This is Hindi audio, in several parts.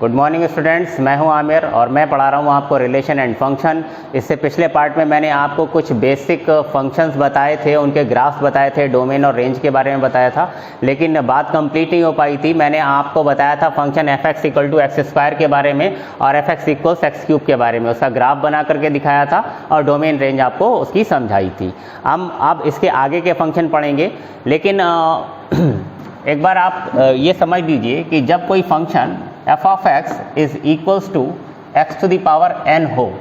गुड मॉर्निंग स्टूडेंट्स, मैं हूं आमिर और मैं पढ़ा रहा हूं आपको रिलेशन एंड फंक्शन। इससे पिछले पार्ट में मैंने आपको कुछ बेसिक फंक्शंस बताए थे, उनके ग्राफ्स बताए थे, डोमेन और रेंज के बारे में बताया था, लेकिन बात कंप्लीट नहीं हो पाई थी। मैंने आपको बताया था फंक्शन f(x = x² के बारे में और f(x = x³ के बारे में, उसका ग्राफ बना करके दिखाया था और डोमेन रेंज आपको उसकी समझाई थी। हम अब इसके आगे के फंक्शन पढ़ेंगे, लेकिन एक बार आप ये समझ लीजिए कि जब कोई फंक्शन f(x) = x⁴n हो,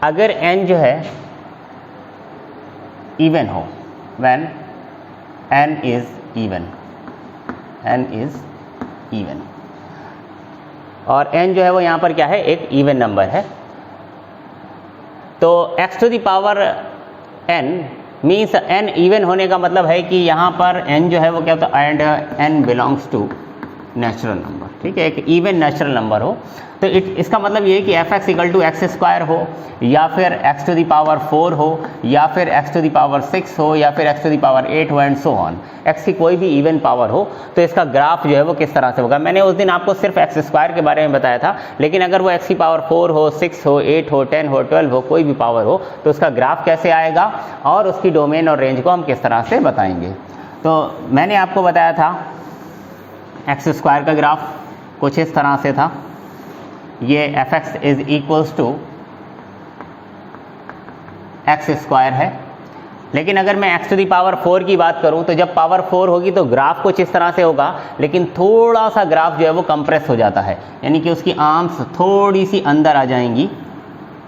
अगर n जो है इवन हो, when n is even और n जो है वो यहाँ पर क्या है, एक इवन नंबर है, तो x⁴n मीन्स n इवन होने का मतलब है कि यहाँ पर n जो है वो क्या होता है, and n belongs to natural number, ठीक है, एक इवन नेचुरल नंबर हो। तो इसका मतलब ये है कि f(x) = x² हो, या फिर x⁴ हो, या फिर x⁴ हो, या फिर x⁴ हो, एंड सो ऑन, x की कोई भी इवन पावर हो, तो इसका ग्राफ जो है वो किस तरह से होगा। मैंने उस दिन आपको सिर्फ x² के बारे में बताया था, लेकिन अगर वो x⁴ हो, 6 हो, 8 हो, 10 हो, 12 हो, कोई भी पावर हो, तो उसका ग्राफ कैसे आएगा और उसकी डोमेन और रेंज को हम किस तरह से बताएंगे। तो मैंने आपको बताया था x² का ग्राफ कुछ इस तरह से था। ये f(x) = x² है, लेकिन अगर मैं x⁴ की बात करूं तो जब पावर 4 होगी तो ग्राफ कुछ इस तरह से होगा, लेकिन थोड़ा सा ग्राफ जो है वो कंप्रेस हो जाता है, यानी कि उसकी आर्म्स थोड़ी सी अंदर आ जाएंगी,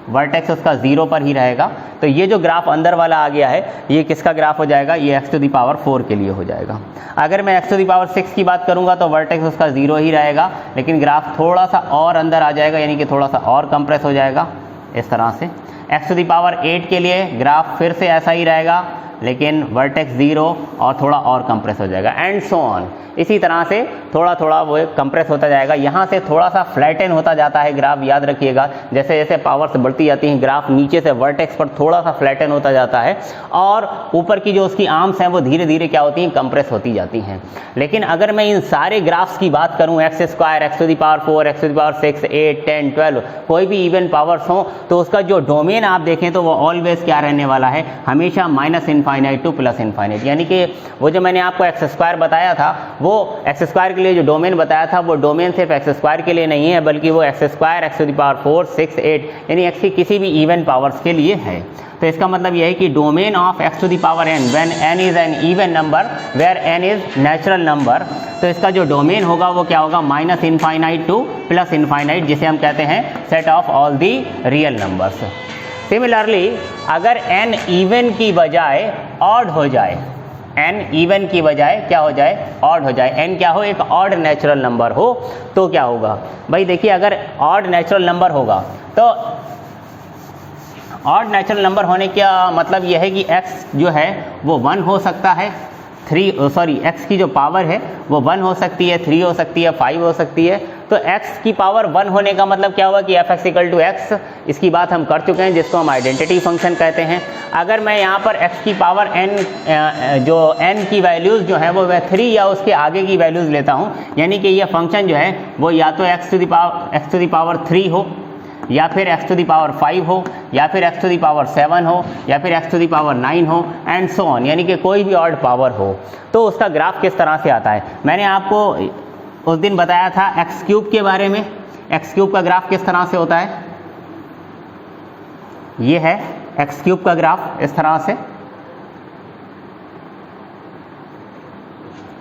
वर्टेक्स उसका 0 पर ही रहेगा। तो ये जो ग्राफ अंदर वाला आ गया है, ये किसका ग्राफ हो जाएगा, ये x⁴ के लिए हो जाएगा। अगर मैं x⁴ की बात करूंगा तो वर्टेक्स उसका 0 ही रहेगा, लेकिन ग्राफ थोड़ा सा और अंदर आ जाएगा, यानी कि थोड़ा सा और कंप्रेस हो जाएगा इस तरह से। x⁴ के लिए ग्राफ फिर से ऐसा ही रहेगा, लेकिन वर्टेक्स 0 और थोड़ा और कंप्रेस हो जाएगा, एंड सो ऑन। इसी तरह से थोड़ा थोड़ा वो कंप्रेस होता जाएगा, यहाँ से थोड़ा सा फ्लैटन होता जाता है ग्राफ, याद रखिएगा। जैसे जैसे पावर्स बढ़ती जाती हैं, ग्राफ नीचे से वर्टेक्स पर थोड़ा सा फ्लैटन होता जाता है, और ऊपर की जो उसकी आर्म्स हैं वो धीरे धीरे क्या होती हैं, कंप्रेस होती जाती हैं। लेकिन अगर मैं इन सारे ग्राफ्स की बात करूँ, x², x⁴, x⁴ 6, 8, 10, 12, कोई भी इवन पावर्स हों, तो उसका जो डोमेन आप देखें तो वो ऑलवेज क्या रहने वाला है, हमेशा -∞ टू +∞। यानी कि वो जो मैंने आपको x² बताया था, वो x² के लिए जो डोमेन बताया था, वो डोमेन सिर्फ x² के लिए नहीं है, बल्कि वो x², x⁴, 6, 8, यानी x की किसी भी इवन पावर्स के लिए है। तो इसका मतलब यह है कि domain of x⁴n when n is an even number where n is natural number, तो इसका जो डोमेन होगा वो क्या होगा, -∞ टू +∞, जिसे हम कहते हैं set of all the real numbers. Similarly अगर n इवन की बजाय ऑड हो जाए, n इवन की बजाय क्या हो जाए, ऑड हो जाए, n क्या हो, एक ऑड नेचुरल नंबर हो, तो क्या होगा भाई, देखिए अगर ऑड नेचुरल नंबर होगा तो ऑड नेचुरल नंबर होने का मतलब यह है कि x जो है वो 1 हो सकता है, x की जो पावर है वो 1 हो सकती है, 3 हो सकती है, 5 हो सकती है। तो x की पावर 1 होने का मतलब क्या हुआ कि f(x) = x, इसकी बात हम कर चुके हैं, जिसको हम आइडेंटिटी फंक्शन कहते हैं। अगर मैं यहाँ पर x की पावर n, जो n की वैल्यूज़ जो है वो 3 या उसके आगे की वैल्यूज़ लेता हूँ, यानी कि ये फंक्शन जो है वो या तो x⁴ हो, या फिर x⁴ हो, या फिर x⁴ हो, या फिर x⁴ हो, एंड सो ऑन, यानी कि कोई भी ऑड पावर हो, तो उसका ग्राफ किस तरह से आता है। मैंने आपको उस दिन बताया था x³ के बारे में। x³ का ग्राफ किस तरह से होता है, ये है x³ का ग्राफ इस तरह से,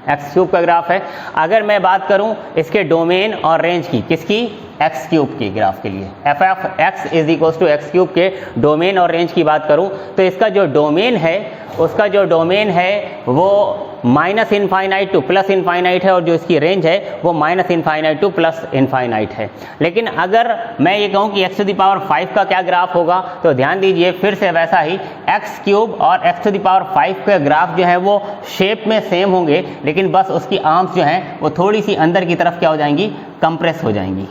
x³ का ग्राफ है। अगर मैं बात करूं इसके डोमेन और रेंज की, किसकी, x³ के ग्राफ के लिए, f(x) = x³ के डोमेन और रेंज की बात करूं तो इसका जो डोमेन है, उसका जो डोमेन है वो -∞ टू +∞ है, और जो इसकी रेंज है वो -∞ टू +∞ है। लेकिन अगर मैं ये कहूँ कि x⁵ का क्या ग्राफ होगा, तो ध्यान दीजिए फिर से वैसा ही x³ और x⁵ के ग्राफ जो है वो शेप में सेम होंगे, लेकिन बस उसकी आर्म्स जो हैं वो थोड़ी सी अंदर की तरफ क्या हो जाएंगी, कंप्रेस हो जाएंगी।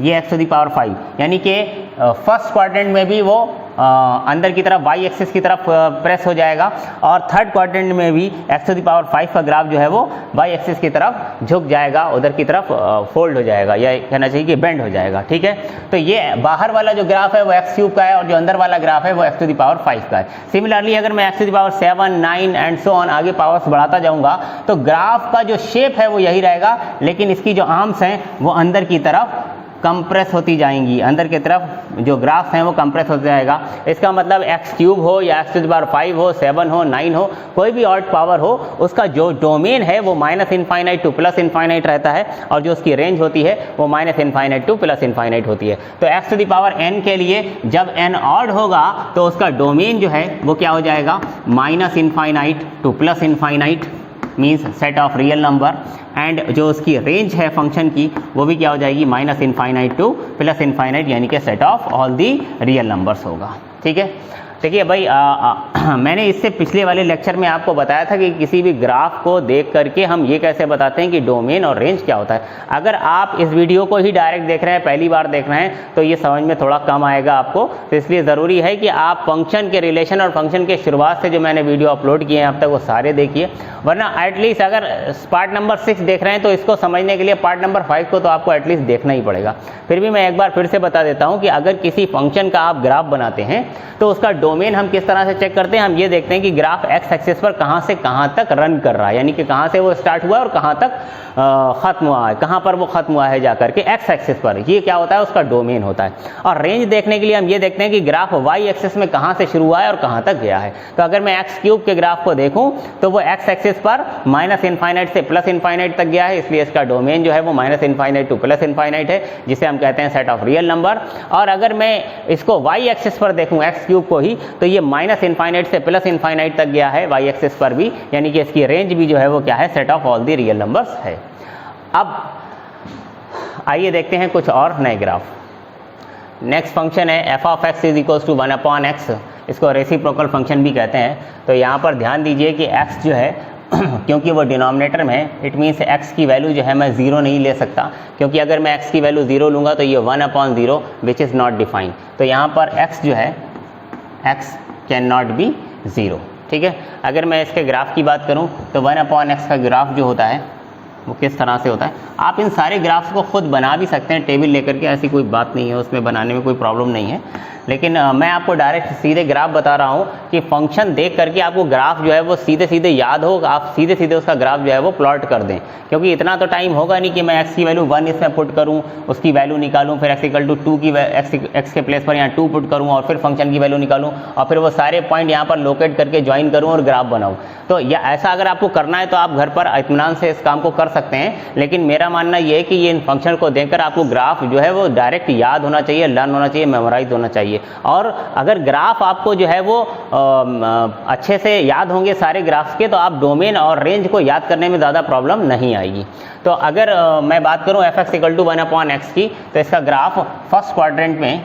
ये x⁵, यानी कि फर्स्ट क्वाड्रेंट में भी वो अंदर की तरफ वाई एक्सिस की तरफ प्रेस हो जाएगा, और थर्ड क्वाड्रेंट में भी x टू द पावर 5 का ग्राफ जो है वो वाई एक्सिस की तरफ झुक जाएगा, उधर की तरफ फोल्ड हो जाएगा, या कहना चाहिए कि बेंड हो जाएगा। ठीक है, तो ये बाहर वाला जो ग्राफ है वो एक्स क्यूब का है, और जो अंदर वाला ग्राफ है वो x टू द पावर 5 का है। सिमिलरली अगर मैं x to the power 7, 9 and so on आगे पावर्स बढ़ाता जाऊंगा तो ग्राफ का जो शेप है वो यही रहेगा, लेकिन इसकी जो आर्म्स हैं वो अंदर की तरफ कंप्रेस होती जाएंगी, अंदर की तरफ जो ग्राफ हैं वो कंप्रेस होता जाएगा। इसका मतलब एक्स क्यूब हो या x टू द पावर 5 हो, 7 हो, 9 हो, कोई भी ऑड पावर हो, उसका जो डोमेन है वो minus infinite to plus infinite रहता है, और जो उसकी रेंज होती है वो minus infinite to plus infinite होती है। तो x to the power n के लिए जब n ऑड होगा तो उसका डोमेन जो है वो क्या हो जाएगा, minus infinite to plus infinite, means set of real number, and जो उसकी रेंज है फंक्शन की वो भी क्या हो जाएगी, minus infinite to plus infinite, यानी कि set of all the real numbers होगा। ठीक है, देखिए भाई मैंने इससे पिछले वाले लेक्चर में आपको बताया था कि किसी भी ग्राफ को देख करके हम ये कैसे बताते हैं कि डोमेन और रेंज क्या होता है। अगर आप इस वीडियो को ही डायरेक्ट देख रहे हैं, पहली बार देख रहे हैं, तो ये समझ में थोड़ा कम आएगा आपको, तो इसलिए ज़रूरी है कि आप फंक्शन के रिलेशन और फंक्शन के शुरुआत से जो मैंने वीडियो अपलोड किए हैं अब तक वो सारे देखिए, वरना एटलीस्ट अगर पार्ट नंबर 6 देख रहे हैं तो इसको समझने के लिए पार्ट नंबर 5 को तो आपको एटलीस्ट देखना ही पड़ेगा। फिर भी मैं एक बार फिर से बता देता हूँ कि अगर किसी फंक्शन का आप ग्राफ बनाते हैं तो उसका डोमेन हम किस तरह से चेक करते हैं। हम ये देखते हैं कि ग्राफ एक्स एक्सिस पर कहाँ से कहाँ तक रन कर रहा है, यानी कि कहाँ से वो स्टार्ट हुआ है और कहाँ तक ख़त्म हुआ है, कहाँ पर वो ख़त्म हुआ है जाकर के एक्स एक्सिस पर, ये क्या होता है, उसका डोमेन होता है। और रेंज देखने के लिए हम ये देखते हैं कि ग्राफ वाई एक्सिस में कहाँ से शुरू हुआ है और कहाँ तक गया है। तो अगर मैं एक्स क्यूब के ग्राफ को देखूँ तो वो एक्स एक्सिस पर माइनस इनफाइनाइट से प्लस इनफाइनाइट तक गया है, इसलिए इसका डोमेन जो है वो minus infinite to plus infinite है, जिसे हम कहते हैं सेट ऑफ रियल नंबर। और अगर मैं इसको वाई एक्सिस पर देखूँ एक्स क्यूब को ही, तो ये माइनस इनफाइनाइट से प्लस इनफाइनाइट तक गया है वाई एक्सिस पर भी, यानी कि इसकी रेंज भी जो है वो क्या है, set of all the real numbers है। अब आइए देखते हैं कुछ और नए ग्राफ। नेक्स्ट फंक्शन है f of x is equals to 1/x, इसको रेसिप्रोकल फंक्शन भी कहते हैं। तो यहाँ पर ध्यान दीजिए कि x जो है क्योंकि वो डिनोमिनेटर में है, इट मीन्स x की वैल्यू जो है मैं 0 नहीं ले सकता, क्योंकि अगर मैं x की वैल्यू 0 लूँगा तो ये 1/0 विच इज़ नॉट डिफाइंड। तो यहाँ पर x जो है x कैन नॉट बी 0। ठीक है, अगर मैं इसके ग्राफ की बात करूँ तो 1/x का ग्राफ जो होता है वो किस तरह से होता है। आप इन सारे ग्राफ्स को खुद बना भी सकते हैं टेबल लेकर के, ऐसी कोई बात नहीं है, उसमें बनाने में कोई प्रॉब्लम नहीं है, लेकिन मैं आपको डायरेक्ट सीधे ग्राफ बता रहा हूँ कि फंक्शन देख करके आपको ग्राफ जो है वो सीधे सीधे याद हो, आप सीधे सीधे उसका ग्राफ जो है वो प्लॉट कर दें, क्योंकि इतना तो टाइम होगा नहीं कि मैं x की वैल्यू 1 इसमें पुट करूँ, उसकी वैल्यू निकालूँ, फिर x इक्वल टू 2 की x के प्लेस पर यहाँ 2 पुट करूँ और फिर फंक्शन की वैल्यू निकालूँ और फिर वो सारे पॉइंट यहाँ पर लोकेट करके ज्वाइन करूँ और ग्राफ बनाऊँ। तो या ऐसा अगर आपको करना है तो आप घर पर इत्मीनान से इस काम को कर सकते हैं, लेकिन मेरा मानना ये है कि ये इन फंक्शन को देखकर आपको ग्राफ जो है वो डायरेक्ट याद होना चाहिए, लर्न होना चाहिए, मेमोराइज होना चाहिए। और अगर ग्राफ आपको जो है वो अच्छे से याद होंगे सारे ग्राफ्स के, तो आप डोमेन और रेंज को याद करने में ज़्यादा प्रॉब्लम नहीं आएगी। तो अगर मैं बात करूं f(x = 1/x) की, तो इसका ग्राफ फर्स्ट क्वाड्रेंट में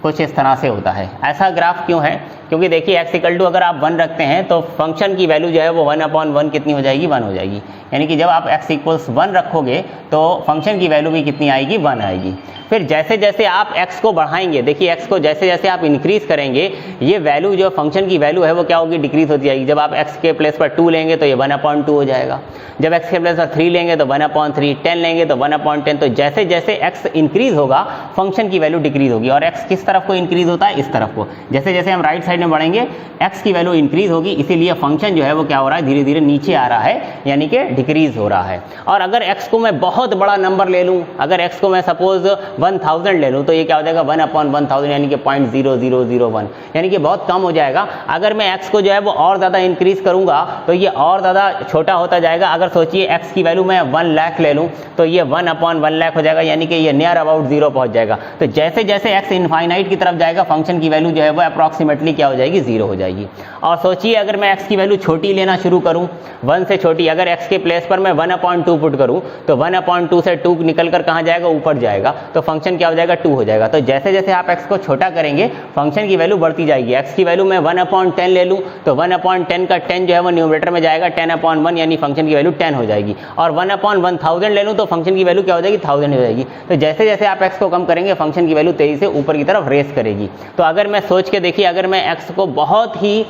कुछ इस तरह से होता है। ऐसा ग्राफ क्यों है? क्योंकि देखिए x अगर आप 1 रखते हैं तो फंक्शन की वैल्यू जो है वो 1/1 कितनी हो जाएगी, 1 हो जाएगी। यानी कि जब आप x = 1 रखोगे तो फंक्शन की वैल्यू भी कितनी आएगी, 1 आएगी। फिर जैसे जैसे आप x को बढ़ाएंगे, देखिए x को जैसे जैसे आप इंक्रीज करेंगे, ये वैल्यू जो फंक्शन की वैल्यू है वो क्या होगी, डिक्रीज होती जाएगी। जब आप x के प्लेस पर 2 लेंगे तो ये 1/2 हो जाएगा, जब x के प्लेस पर 3 लेंगे तो 1/3, 10 लेंगे तो 1/10। तो जैसे जैसे x इंक्रीज होगा फंक्शन की वैल्यू डिक्रीज होगी। और x किस तरफ को इंक्रीज होता है, इस तरफ को। जैसे जैसे हम राइट साइड में बढ़ेंगे x की वैल्यू इंक्रीज होगी, इसीलिए फंक्शन जो है वो क्या हो रहा है, धीरे धीरे नीचे आ रहा है, यानी कि डिक्रीज हो रहा है। और अगर x को मैं बहुत बड़ा नंबर ले लूँ, अगर x को मैं सपोज 1000 ले लूँ, तो ये क्या हो जाएगा, 1/1000 यानी कि 0.0001, यानी कि बहुत कम हो जाएगा। अगर मैं x को जो है वो और ज़्यादा इंक्रीज करूँगा तो ये और ज़्यादा छोटा होता जाएगा। अगर सोचिए x की वैल्यू मैं 1 लाख ले लूँ तो ये 1/1 लाख हो जाएगा, यानी कि ये नियर अबाउट 0 पहुँच जाएगा। तो जैसे जैसे x इनफाइनाइट की तरफ जाएगा फंक्शन की वैल्यू जो है वो अप्रॉक्सीमेटली क्या हो जाएगी, 0 हो जाएगी। और सोचिए अगर मैं x की वैल्यू छोटी लेना शुरू करूं, 1 से छोटी, अगर x के प्लेस पर मैं 1/2 पुट करूं तो 1/2 से 2 निकल कर कहाँ जाएगा, ऊपर जाएगा, तो फंक्शन क्या हो जाएगा, 2 हो जाएगा। तो जैसे जैसे आप x को छोटा करेंगे फंक्शन की वैल्यू बढ़ती जाएगी। x की वैल्यू मैं 1/10 ले लूँ तो 1/10 का 10 जो है वो न्यूमरेटर में जाएगा, 10/1 यानी फंक्शन की वैल्यू 10 हो जाएगी। और 1/1000 ले लूँ तो फंक्शन की वैल्यू क्या हो जाएगी, 1000 हो जाएगी। तो जैसे जैसे आप x को कम करेंगे फंक्शन की वैल्यू तेजी से ऊपर की तरफ रेस करेगी। तो अगर मैं सोच के देखिए, अगर मैं x को बहुत ही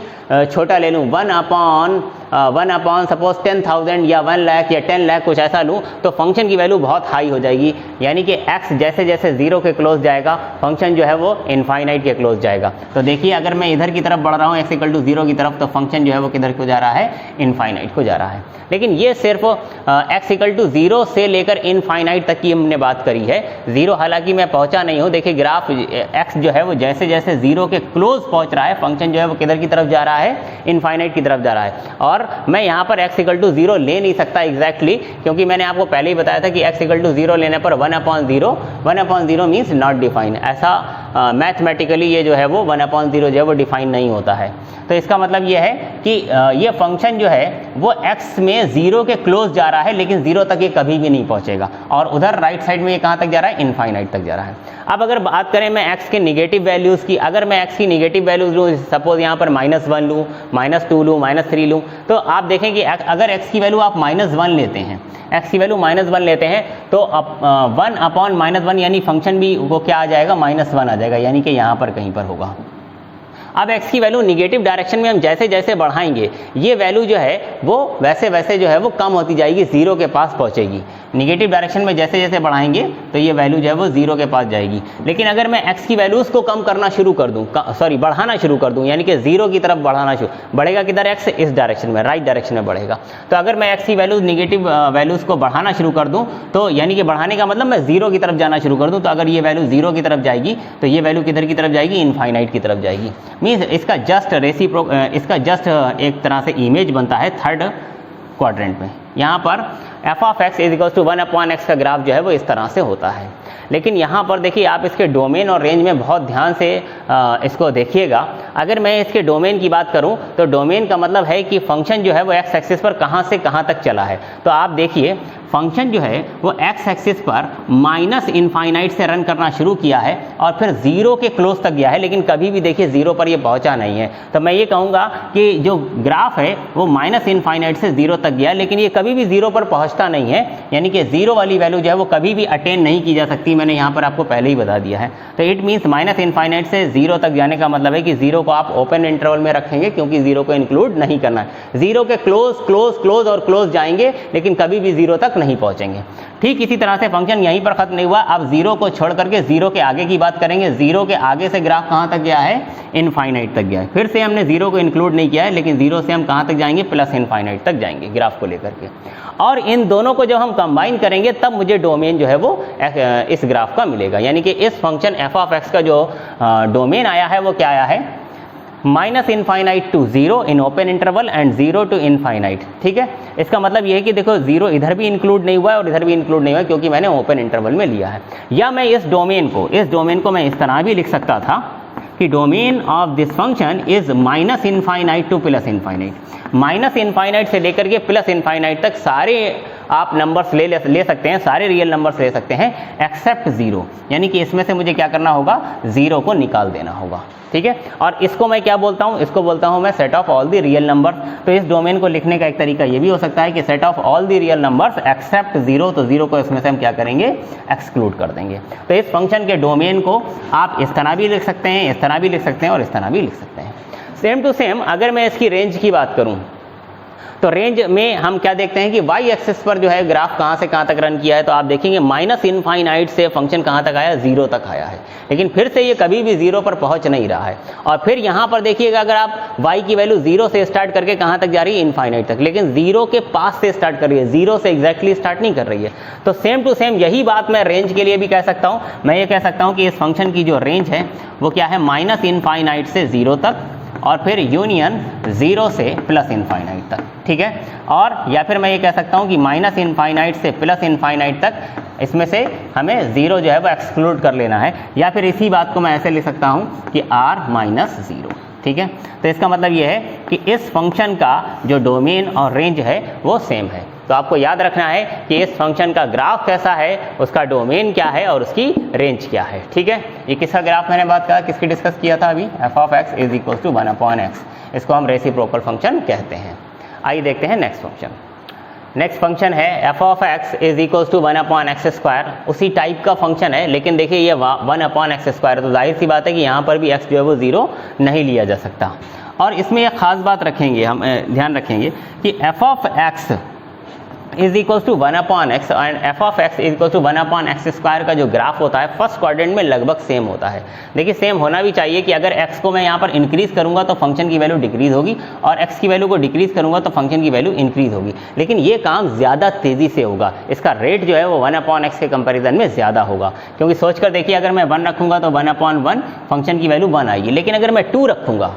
छोटा ले लूँ, 1/1 सपोज 10,000 या 1 लाख या 10 लाख कुछ ऐसा लूँ, तो फंक्शन की वैल्यू बहुत हाई हो जाएगी। यानी कि x जैसे जैसे 0 के क्लोज जाएगा फंक्शन जो है वो इनफाइनाइट के क्लोज जाएगा। तो देखिए अगर मैं इधर की तरफ बढ़ रहा हूँ x = 0 की तरफ, तो फंक्शन जो है वो किधर को जा रहा है, इनफाइनाइट को जा रहा है। लेकिन ये सिर्फ x = 0 से लेकर इनफाइनाइट तक की हमने बात करी है। 0 हालांकि मैं पहुंचा नहीं हूँ। देखिए ग्राफ x जो है वो जैसे जैसे 0 के क्लोज पहुंच रहा है, फंक्शन जो है वो किधर की तरफ जा रहा है, इनफाइनाइट की तरफ जा रहा है। और मैं यहाँ पर x = 0 ले नहीं सकता एग्जैक्टली, क्योंकि मैंने आपको पहले ही बताया था कि x = 0 लेने पर 1/0 मीन्स नॉट डिफाइन, ऐसा मैथमेटिकली ये जो है वो 1/0 जो है वो डिफाइन नहीं होता है। तो इसका मतलब ये है कि ये फंक्शन जो है वो x में 0 के क्लोज जा रहा है, लेकिन 0 तक ये कभी भी नहीं पहुंचेगा। और उधर राइट साइड में ये कहाँ तक जा रहा है, इनफाइनाइट तक जा रहा है। अब अगर बात करें मैं x के निगेटिव वैल्यूज़ की, अगर मैं x की निगेटिव वैल्यूज़ लूँ, सपोज यहाँ पर -1 लूँ, -2 लूँ, -3 लूँ, तो आप देखें कि अगर x की वैल्यू आप -1 लेते हैं, x की वैल्यू -1 लेते हैं, तो 1/-1 यानी फंक्शन भी वो क्या आ जाएगा, -1 आ जाएगा, यानी कि यहाँ पर कहीं पर होगा। अब x की वैल्यू निगेटिव डायरेक्शन में हम जैसे जैसे बढ़ाएंगे ये वैल्यू जो है वो वैसे वैसे जो है वो कम होती जाएगी, 0 के पास पहुंचेगी। निगेटिव डायरेक्शन में जैसे जैसे बढ़ाएंगे तो ये वैल्यू जो है वो 0 के पास जाएगी। लेकिन अगर मैं x की वैल्यूज़ को कम करना शुरू कर दूँ, बढ़ाना शुरू कर दूँ, यानी कि 0 की तरफ बढ़ेगा किधर, x इस डायरेक्शन में, राइट डायरेक्शन में बढ़ेगा। तो अगर मैं x की वैल्यूज़ निगेटिव वैल्यूज़ को बढ़ाना शुरू कर दूँ, तो यानी कि बढ़ाने का मतलब मैं 0 की तरफ जाना शुरू कर दूँ, तो अगर ये वैल्यू 0 की तरफ जाएगी तो ये वैल्यू किधर की तरफ जाएगी, इनफाइनाइट की तरफ जाएगी। मीन्स इसका जस्ट एक तरह से इमेज बनता है थर्ड क्वाड्रेंट में। यहाँ पर f(x) = 1/x का ग्राफ जो है वो इस तरह से होता है। लेकिन यहाँ पर देखिए आप इसके डोमेन और रेंज में बहुत ध्यान से इसको देखिएगा। अगर मैं इसके डोमेन की बात करूँ तो डोमेन का मतलब है कि फंक्शन जो है वो x एक्सिस पर कहाँ से कहाँ तक चला है। तो आप देखिए फंक्शन जो है वो x एक्सिस पर -इनफाइनाइट से रन करना शुरू किया है और फिर 0 के क्लोज तक गया है, लेकिन कभी भी देखिए 0 पर ये पहुंचा नहीं है। तो मैं ये कहूँगा कि जो ग्राफ है वो -इनफाइनाइट से 0 तक गया, लेकिन ये कभी भी 0 पर पहुंचता नहीं है, यानी कि 0 वाली वैल्यू जो है वो कभी भी अटेन नहीं की जा सकती। मैंने यहाँ पर आपको पहले ही बता दिया है। तो इट मीन्स -इनफाइनाइट से 0 तक जाने का मतलब है कि 0 को आप ओपन इंटरवल में रखेंगे, क्योंकि 0 को इंक्लूड नहीं करना है। 0 के क्लोज और क्लोज जाएंगे, लेकिन कभी भी 0 तक नहीं पहुंचेंगे। ठीक इसी तरह से फंक्शन यहीं पर खत्म नहीं हुआ। अब 0 को छोड़ करके 0 के आगे की बात करेंगे। 0 के आगे से ग्राफ कहाँ तक गया है, इनफाइनाइट तक गया है। फिर से हमने 0 को इंक्लूड नहीं किया है, लेकिन 0 से हम कहाँ तक जाएंगे, प्लस इनफाइनाइट तक जाएंगे ग्राफ को लेकर के। और इन दोनों को जब हम कंबाइन करेंगे तब मुझे डोमेन जो है वो इस ग्राफ का मिलेगा। यानी कि इस फंक्शन f(x) का जो डोमेन आया है वो क्या आया है, -infinite to 0 in open interval and 0 to infinite. ठीक है, इसका मतलब ये है कि देखो 0 इधर भी इंक्लूड नहीं हुआ है और इधर भी इंक्लूड नहीं हुआ है, क्योंकि मैंने ओपन इंटरवल में लिया है। या मैं इस डोमेन को मैं इस तरह भी लिख सकता था कि domain of this function is -infinite to plus infinite. -Infinite से लेकर के प्लस इनफाइनाइट तक सारे आप नंबर्स ले सकते हैं, सारे रियल नंबर्स ले सकते हैं एक्सेप्ट 0। यानी कि इसमें से मुझे क्या करना होगा, 0 को निकाल देना होगा। ठीक है, और इसको मैं क्या बोलता हूँ, इसको बोलता हूँ मैं set of all the real number. तो इस डोमेन को लिखने का एक तरीका ये भी हो सकता है कि set of all the real numbers accept 0। तो 0 को इसमें से हम क्या करेंगे, एक्सक्लूड कर देंगे। तो इस फंक्शन के डोमेन को आप इस तरह भी लिख सकते हैं, इस तरह भी लिख सकते हैं और इस तरह भी लिख सकते हैं। सेम टू सेम अगर मैं इसकी रेंज की बात करूँ तो रेंज में हम क्या देखते हैं कि y एक्सिस पर जो है ग्राफ कहाँ से कहाँ तक रन किया है। तो आप देखेंगे -इनफाइनाइट से फंक्शन कहाँ तक आया, 0 तक आया है। लेकिन फिर से ये कभी भी 0 पर पहुँच नहीं रहा है। और फिर यहाँ पर देखिएगा अगर आप y की वैल्यू 0 से स्टार्ट करके कहाँ तक जा रही है, इनफाइनाइट तक, लेकिन 0 के पास से स्टार्ट कर रही है, 0 से एग्जैक्टली स्टार्ट नहीं कर रही है। तो सेम टू सेम यही बात मैं रेंज के लिए भी कह सकता हूँ। मैं ये कह सकता हूँ कि इस फंक्शन की जो रेंज है वो क्या है, -इनफाइनाइट से 0 तक और फिर यूनियन 0 से प्लस इनफाइनाइट तक। ठीक है, और या फिर मैं ये कह सकता हूँ कि -इनफाइनाइट से प्लस इनफाइनाइट तक इसमें से हमें 0 जो है वो एक्सक्लूड कर लेना है। या फिर इसी बात को मैं ऐसे लिख सकता हूँ कि r - 0। ठीक है। तो इसका मतलब ये है कि इस फंक्शन का जो डोमेन और रेंज है वो सेम है। तो आपको याद रखना है कि इस फंक्शन का ग्राफ कैसा है, उसका डोमेन क्या है और उसकी रेंज क्या है, ठीक है। ये किसका ग्राफ मैंने बात करा, किसकी डिस्कस किया था अभी, f(x) is equal to 1/x। इसको हम रेसिप्रोकल फंक्शन कहते हैं। आइए देखते हैं नेक्स्ट फंक्शन। नेक्स्ट फंक्शन है f(x) is equal to 1/x²। उसी टाइप का फंक्शन है, लेकिन देखिए ये 1/x², तो जाहिर सी बात है कि यहाँ पर भी x जो है वो 0 नहीं लिया जा सकता। और इसमें एक खास बात रखेंगे, हम ध्यान रखेंगे कि f(x) is equal to 1/x and f(x) is equal to 1/x² का जो ग्राफ होता है फर्स्ट क्वाड्रेंट में लगभग सेम होता है। देखिए सेम होना भी चाहिए कि अगर x को मैं यहाँ पर इंक्रीज करूँगा तो फंक्शन की वैल्यू डिक्रीज होगी, और x की वैल्यू को डिक्रीज करूँगा तो फंक्शन की वैल्यू इंक्रीज होगी। लेकिन ये काम ज़्यादा तेज़ी से होगा, इसका रेट जो है वो 1/x के कंपेरिजन में ज़्यादा होगा। क्योंकि सोच कर देखिए, अगर मैं 1 रखूँगा तो 1/1 फंक्शन की वैल्यू 1 आएगी, लेकिन अगर मैं 2 रखूँगा,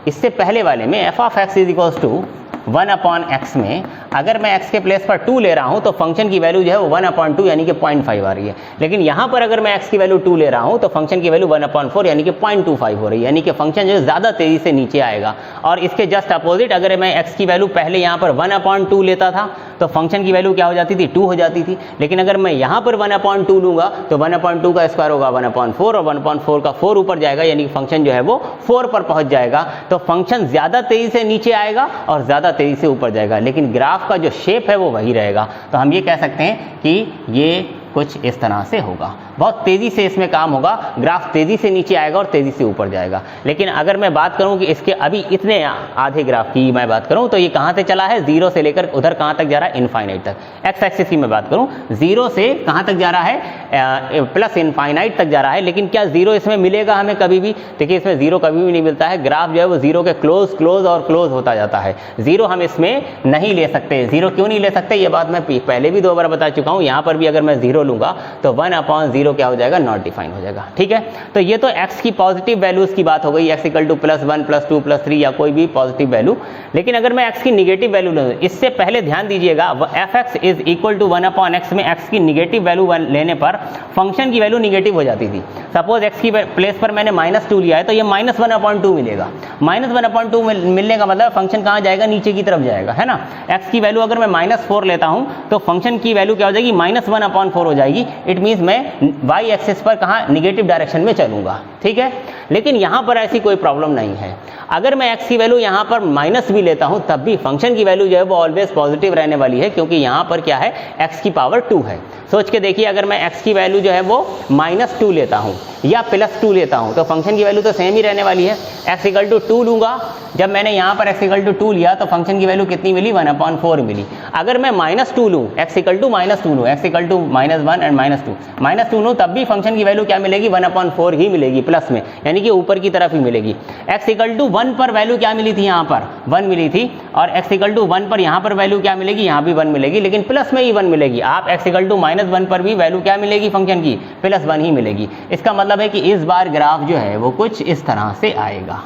इससे पहले वाले में f(x) is equal to 1/x में अगर मैं x के प्लेस पर 2 ले रहा हूं तो फंक्शन की वैल्यू जो है वो 1/2 यानी कि 0.5 आ रही है। लेकिन यहां पर अगर मैं x की वैल्यू 2 ले रहा हूं तो फंक्शन की वैल्यू 1/4 यानी कि 0.25 हो रही है, यानी कि फंक्शन जो है ज़्यादा तेज़ी से नीचे आएगा। और इसके जस्ट अपोजिट, अगर मैं x की वैल्यू पहले यहां पर 1/2 लेता था तो फंक्शन की वैल्यू क्या हो जाती थी, 2 हो जाती थी। लेकिन अगर मैं यहां पर 1/2 लूँगा तो 1/2 का स्क्वायर होगा 1/4 और 1/4 का 4 ऊपर जाएगा, यानी कि फंक्शन जो है वो 4 पर पहुँच जाएगा। तो फंक्शन ज़्यादा तेज़ी से नीचे आएगा और ज़्यादा तेज़ी से ऊपर जाएगा, लेकिन ग्राफ का जो शेप है वो वही रहेगा। तो हम ये कह सकते हैं कि ये कुछ इस तरह से होगा, बहुत तेज़ी से इसमें काम होगा, ग्राफ तेज़ी से नीचे आएगा और तेज़ी से ऊपर जाएगा। लेकिन अगर मैं बात करूं कि इसके अभी इतने आधे ग्राफ की मैं बात करूं तो ये कहां से चला है, 0 से लेकर उधर कहां तक जा रहा है, इनफाइनाइट तक। एक्स एक्सिस की मैं बात करूं, 0 से कहां तक जा रहा है, प्लस इनफाइनाइट तक जा रहा है। लेकिन क्या 0 इसमें मिलेगा हमें कभी भी? देखिए इसमें 0 कभी भी नहीं मिलता है, ग्राफ जो है वो 0 के क्लोज और क्लोज होता जाता है। 0 हम इसमें नहीं ले सकते। 0 क्यों नहीं ले सकते, ये बात मैं पहले भी 2 बार बता चुका हूं। यहाँ पर भी अगर मैं 0 लूंगा तो 1/0 क्या हो जाएगा, नॉट डिफाइन हो जाएगा, ठीक है। तो ये तो x की पॉजिटिव वैल्यूज की बात हो गई, x इक्वल टू +1 +2 +3 या कोई भी पॉजिटिव वैल्यू। लेकिन अगर मैं x की निगेटिव वैल्यू लूँ, इससे पहले ध्यान दीजिएगा f(x) is equal to 1/x में x की निगेटिव वैल्यू लेने पर फंक्शन की वैल्यू निगेटिव हो जाती थी। सपोज x की प्लेस पर मैंने -2 लिया है तो ये -1/2 मिलेगा। -1/2 मिलने का मतलब फंक्शन कहाँ जाएगा, नीचे की तरफ जाएगा, है ना। x की वैल्यू अगर मैं -4 लेता हूँ तो फंक्शन की वैल्यू क्या हो जाएगी, -1/4 हो जाएगी। इट मीन्स मैं y एक्सिस पर कहाँ, निगेटिव डायरेक्शन में चलूंगा, ठीक है। लेकिन यहाँ पर ऐसी कोई प्रॉब्लम नहीं है। अगर मैं x की वैल्यू यहाँ पर माइनस भी लेता हूँ तब भी फंक्शन की वैल्यू जो है वो ऑलवेज पॉजिटिव रहने वाली है, क्योंकि यहाँ पर क्या है, x की पावर 2 है। सोच के देखिए, अगर मैं x की वैल्यू जो है वो -2 लेता हूँ या +2 लेता हूँ तो फंक्शन की वैल्यू तो सेम ही रहने वाली है। x इक्वल टू 2 लूँगा, जब मैंने यहाँ पर x इक्वल टू 2 लिया तो फंक्शन की वैल्यू कितनी मिली, 1/4 मिली। अगर मैं -2 लूँ, x इक्वल टू -2 लूँ, x इक्वल टू -1 एंड -2 लूँ, तब भी फंक्शन की वैल्यू क्या मिलेगी, 1/4 ही मिलेगी प्लस में, यानी कि ऊपर की तरफ ही मिलेगी। x इक्वल टू 1 पर वैल्यू क्या मिली थी, यहाँ पर 1 मिली थी, और x इक्वल टू 1 पर यहाँ पर वैल्यू क्या मिलेगी, यहाँ भी 1 मिलेगी, लेकिन प्लस में ही 1 मिलेगी। आप x इक्वल टू -1 पर भी वैल्यू क्या मिलेगी फंक्शन की, +1 ही मिलेगी। इसका मतलब है कि इस बार ग्राफ जो है वो कुछ इस तरह से आएगा,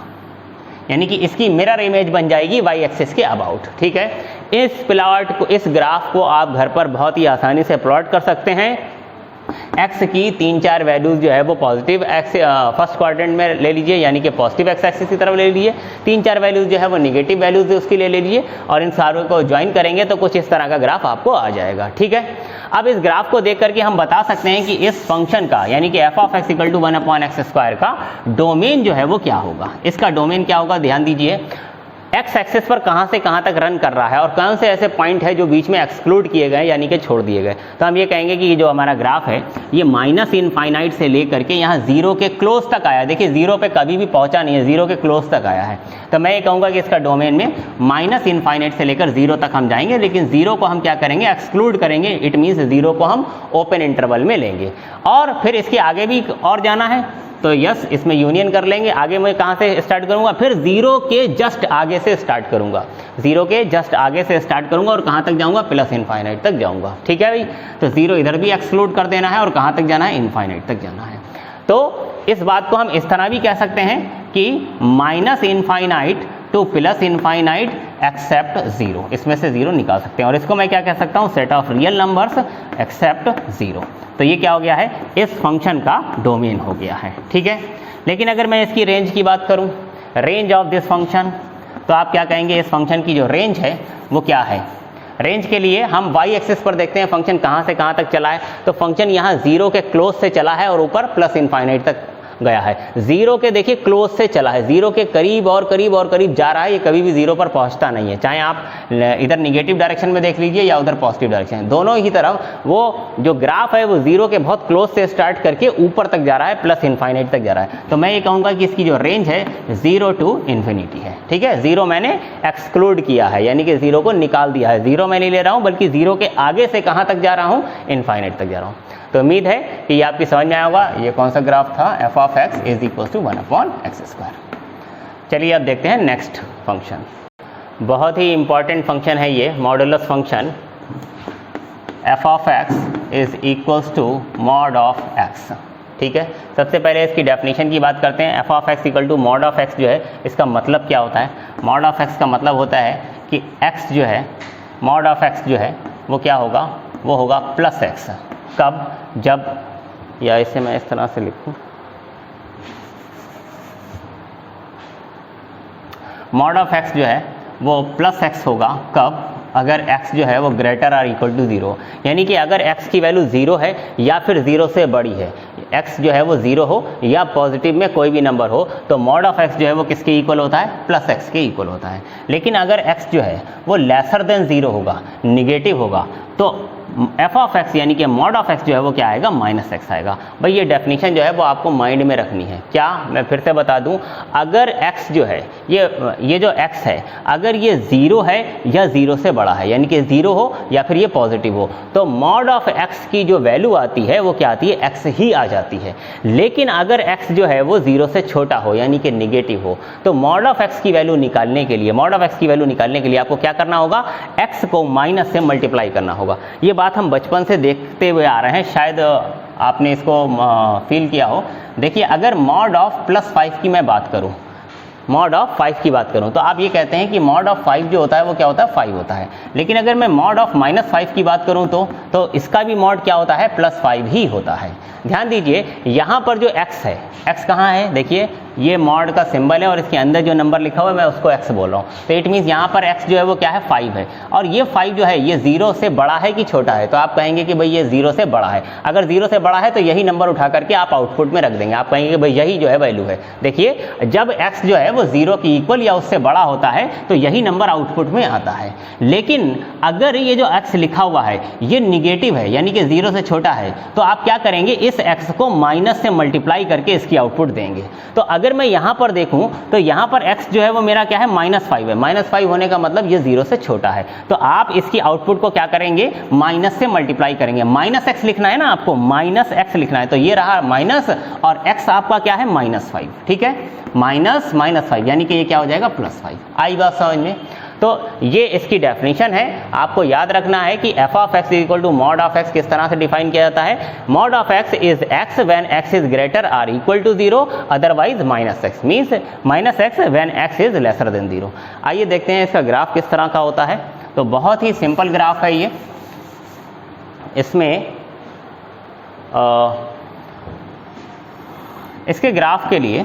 यानी कि इसकी मिरर इमेज बन जाएगी y एक्सिस के अबाउट, ठीक है। इस प्लॉट को, इस ग्राफ को आप घर पर बहुत ही आसानी से प्लॉट कर सकते हैं। x की 3-4 वैल्यूज जो है वो पॉजिटिव x फर्स्ट क्वाड्रेंट में ले लीजिए, यानी कि पॉजिटिव x एक्सिस की तरफ ले लीजिए। 3-4 वैल्यूज जो है वो निगेटिव वैल्यूज उसकी ले लीजिए, और इन सारों को ज्वाइन करेंगे तो कुछ इस तरह का ग्राफ आपको आ जाएगा, ठीक है। अब इस ग्राफ को देख करके हम बता सकते हैं कि इस फंक्शन का, यानी कि f(x) इक्वल टू 1/x² का डोमेन जो है वो क्या होगा। इसका डोमेन क्या होगा, ध्यान दीजिए, एक्स एक्सिस पर कहां से कहां तक रन कर रहा है और कौन से ऐसे पॉइंट है जो बीच में एक्सक्लूड किए गए, यानी कि छोड़ दिए गए। तो हम ये कहेंगे कि जो हमारा ग्राफ है ये -इनफाइनाइट से लेकर के यहाँ 0 के क्लोज तक आया। देखिए 0 पे कभी भी पहुंचा नहीं है, 0 के क्लोज तक आया है। तो मैं ये कहूँगा कि इसका डोमेन में -इनफाइनाइट से लेकर 0 तक हम जाएंगे, लेकिन 0 को हम क्या करेंगे, एक्सक्लूड करेंगे। इट मीन्स 0 को हम ओपन इंटरवल में लेंगे, और फिर इसके आगे भी और जाना है तो यस, इसमें यूनियन कर लेंगे। आगे मैं कहाँ से स्टार्ट करूँगा, फिर 0 के जस्ट आगे से स्टार्ट करूँगा, 0 के जस्ट आगे से स्टार्ट करूँगा और कहाँ तक जाऊँगा, +इनफाइनाइट तक जाऊँगा, ठीक है भाई। तो 0 इधर भी एक्सक्लूड कर देना है और कहाँ तक जाना है, इनफाइनाइट तक जाना है। तो इस बात को हम इस तरह भी कह सकते हैं कि -इनफाइनाइट टू +इनफाइनाइट एक्सेप्ट 0, इसमें से 0 निकाल सकते हैं। और इसको मैं क्या कह सकता हूँ, set of real numbers accept 0। तो ये क्या हो गया है, इस फंक्शन का डोमेन हो गया है, ठीक है। लेकिन अगर मैं इसकी रेंज की बात करूं, रेंज ऑफ दिस फंक्शन, तो आप क्या कहेंगे, इस फंक्शन की जो रेंज है वो क्या है। रेंज के लिए हम y एक्सिस पर देखते हैं फंक्शन कहाँ से कहाँ तक चला है, तो फंक्शन यहाँ 0 के क्लोज से चला है और ऊपर प्लस इनफाइनाइट तक गया है। 0 के देखिए क्लोज से चला है, 0 के करीब और करीब और करीब जा रहा है, ये कभी भी 0 पर पहुंचता नहीं है, चाहे आप इधर निगेटिव डायरेक्शन में देख लीजिए या उधर पॉजिटिव डायरेक्शन, दोनों ही तरफ वो जो ग्राफ है वो 0 के बहुत क्लोज से स्टार्ट करके ऊपर तक जा रहा है, प्लस इनफाइनाइट तक जा रहा है। तो मैं ये कहूँगा कि इसकी जो रेंज है 0 to इन्फिनिटी है, ठीक है। 0 मैंने एक्सक्लूड किया है, यानी कि 0 को निकाल दिया है, 0 मैं नहीं ले रहा हूँ, बल्कि 0 के आगे से कहाँ तक जा रहा हूँ, इनफाइनाइट तक जा रहा हूँ। तो उम्मीद है कि ये आपकी समझ में आया होगा। ये कौन सा ग्राफ था, f of x is equal to 1/x²। चलिए अब देखते हैं नेक्स्ट फंक्शन। बहुत ही इंपॉर्टेंट फंक्शन है ये modulus function, f of x is equal to mod of x, ठीक है। सबसे पहले इसकी डेफिनेशन की बात करते हैं। f of x equal to mod of x जो है, इसका मतलब क्या होता है। मॉड ऑफ x का मतलब होता है कि x जो है, मॉड ऑफ x जो है वो क्या होगा, वो होगा प्लस x। कब, जब, या इसे मैं इस तरह से लिखूं, मॉड ऑफ x जो है वो प्लस x होगा कब, अगर x जो है वो ग्रेटर आर इक्वल टू 0, यानी कि अगर x की वैल्यू 0 है या फिर 0 से बड़ी है, x जो है वो 0 हो या पॉजिटिव में कोई भी नंबर हो, तो मॉड ऑफ x जो है वो किसके इक्वल होता है, प्लस x के इक्वल होता है। लेकिन अगर x जो है वो लेसर देन 0 होगा, निगेटिव होगा, तो f ऑफ x यानी कि मॉड ऑफ x जो है वो क्या आएगा, माइनस x आएगा। भाई ये डेफिनेशन जो है वो आपको माइंड में रखनी है। क्या, मैं फिर से बता दूं, अगर x जो है ये जो x है, अगर ये 0 है या 0 से बड़ा है, यानी कि 0 हो या फिर ये पॉजिटिव हो, तो मॉड ऑफ x की जो वैल्यू आती है वो क्या आती है, x ही आ जाती है। लेकिन अगर x जो है वो 0 से छोटा हो, यानी कि निगेटिव हो, तो मॉड ऑफ x की वैल्यू निकालने के लिए, मॉड ऑफ x की वैल्यू निकालने के लिए आपको क्या करना होगा, x को माइनस से मल्टीप्लाई करना होगा। ये बात हम बचपन से देखते हुए आ रहे हैं, शायद आपने इसको फील किया हो। देखिए, अगर मॉड ऑफ +5 की मैं बात करूं, मॉड ऑफ 5 की बात करूं, तो आप ये कहते हैं कि मॉड ऑफ 5 जो होता है वो क्या होता है, 5 होता है। लेकिन अगर मैं मॉड ऑफ -5 की बात करूं तो इसका भी मॉड क्या होता है, +5 ही होता है। ध्यान दीजिए, यहाँ पर जो x है, x कहाँ है, देखिए ये मॉड का सिंबल है और इसके अंदर जो नंबर लिखा हुआ है मैं उसको x बोल रहा हूँ, तो इट मीन्स यहाँ पर x जो है वो क्या है, 5 है। और ये 5 जो है ये 0 से बड़ा है कि छोटा है, तो आप कहेंगे कि भाई ये 0 से बड़ा है। अगर 0 से बड़ा है तो यही नंबर उठा करके आप आउटपुट में रख देंगे, आप कहेंगे कि भाई यही जो है वैल्यू है। देखिए, जब x जो है वो 0 की इक्वल या उससे बड़ा होता है तो यही नंबर आउटपुट में आता है। लेकिन अगर ये जो x लिखा हुआ है ये निगेटिव है, यानी कि 0 से छोटा है, तो आप क्या करेंगे, इस x को माइनस से मल्टीप्लाई करके इसकी आउटपुट देंगे। तो अगर मैं यहाँ पर देखूं तो यहाँ पर x जो है वो मेरा क्या है, -5 है। -5 होने का मतलब ये 0 से छोटा है, तो आप इसकी आउटपुट को क्या करेंगे, माइनस से मल्टीप्लाई करेंगे। -x लिखना है ना आपको, -x लिखना है, तो ये रहा माइनस और x आपका क्या है, -5, ठीक है। -5 यानी कि ये क्या हो जाएगा, +5। आई बात समझ में। तो ये इसकी डेफिनेशन है। आपको याद रखना है कि f of x equal to mod of x किस तरह से डिफाइन किया जाता है। Mod of x is x when x is greater or equal to 0, otherwise -x means -x when x is lesser than 0। आइए देखते हैं इसका ग्राफ किस तरह का होता है। तो बहुत ही सिंपल ग्राफ है ये। इसमें इसके ग्राफ के लिए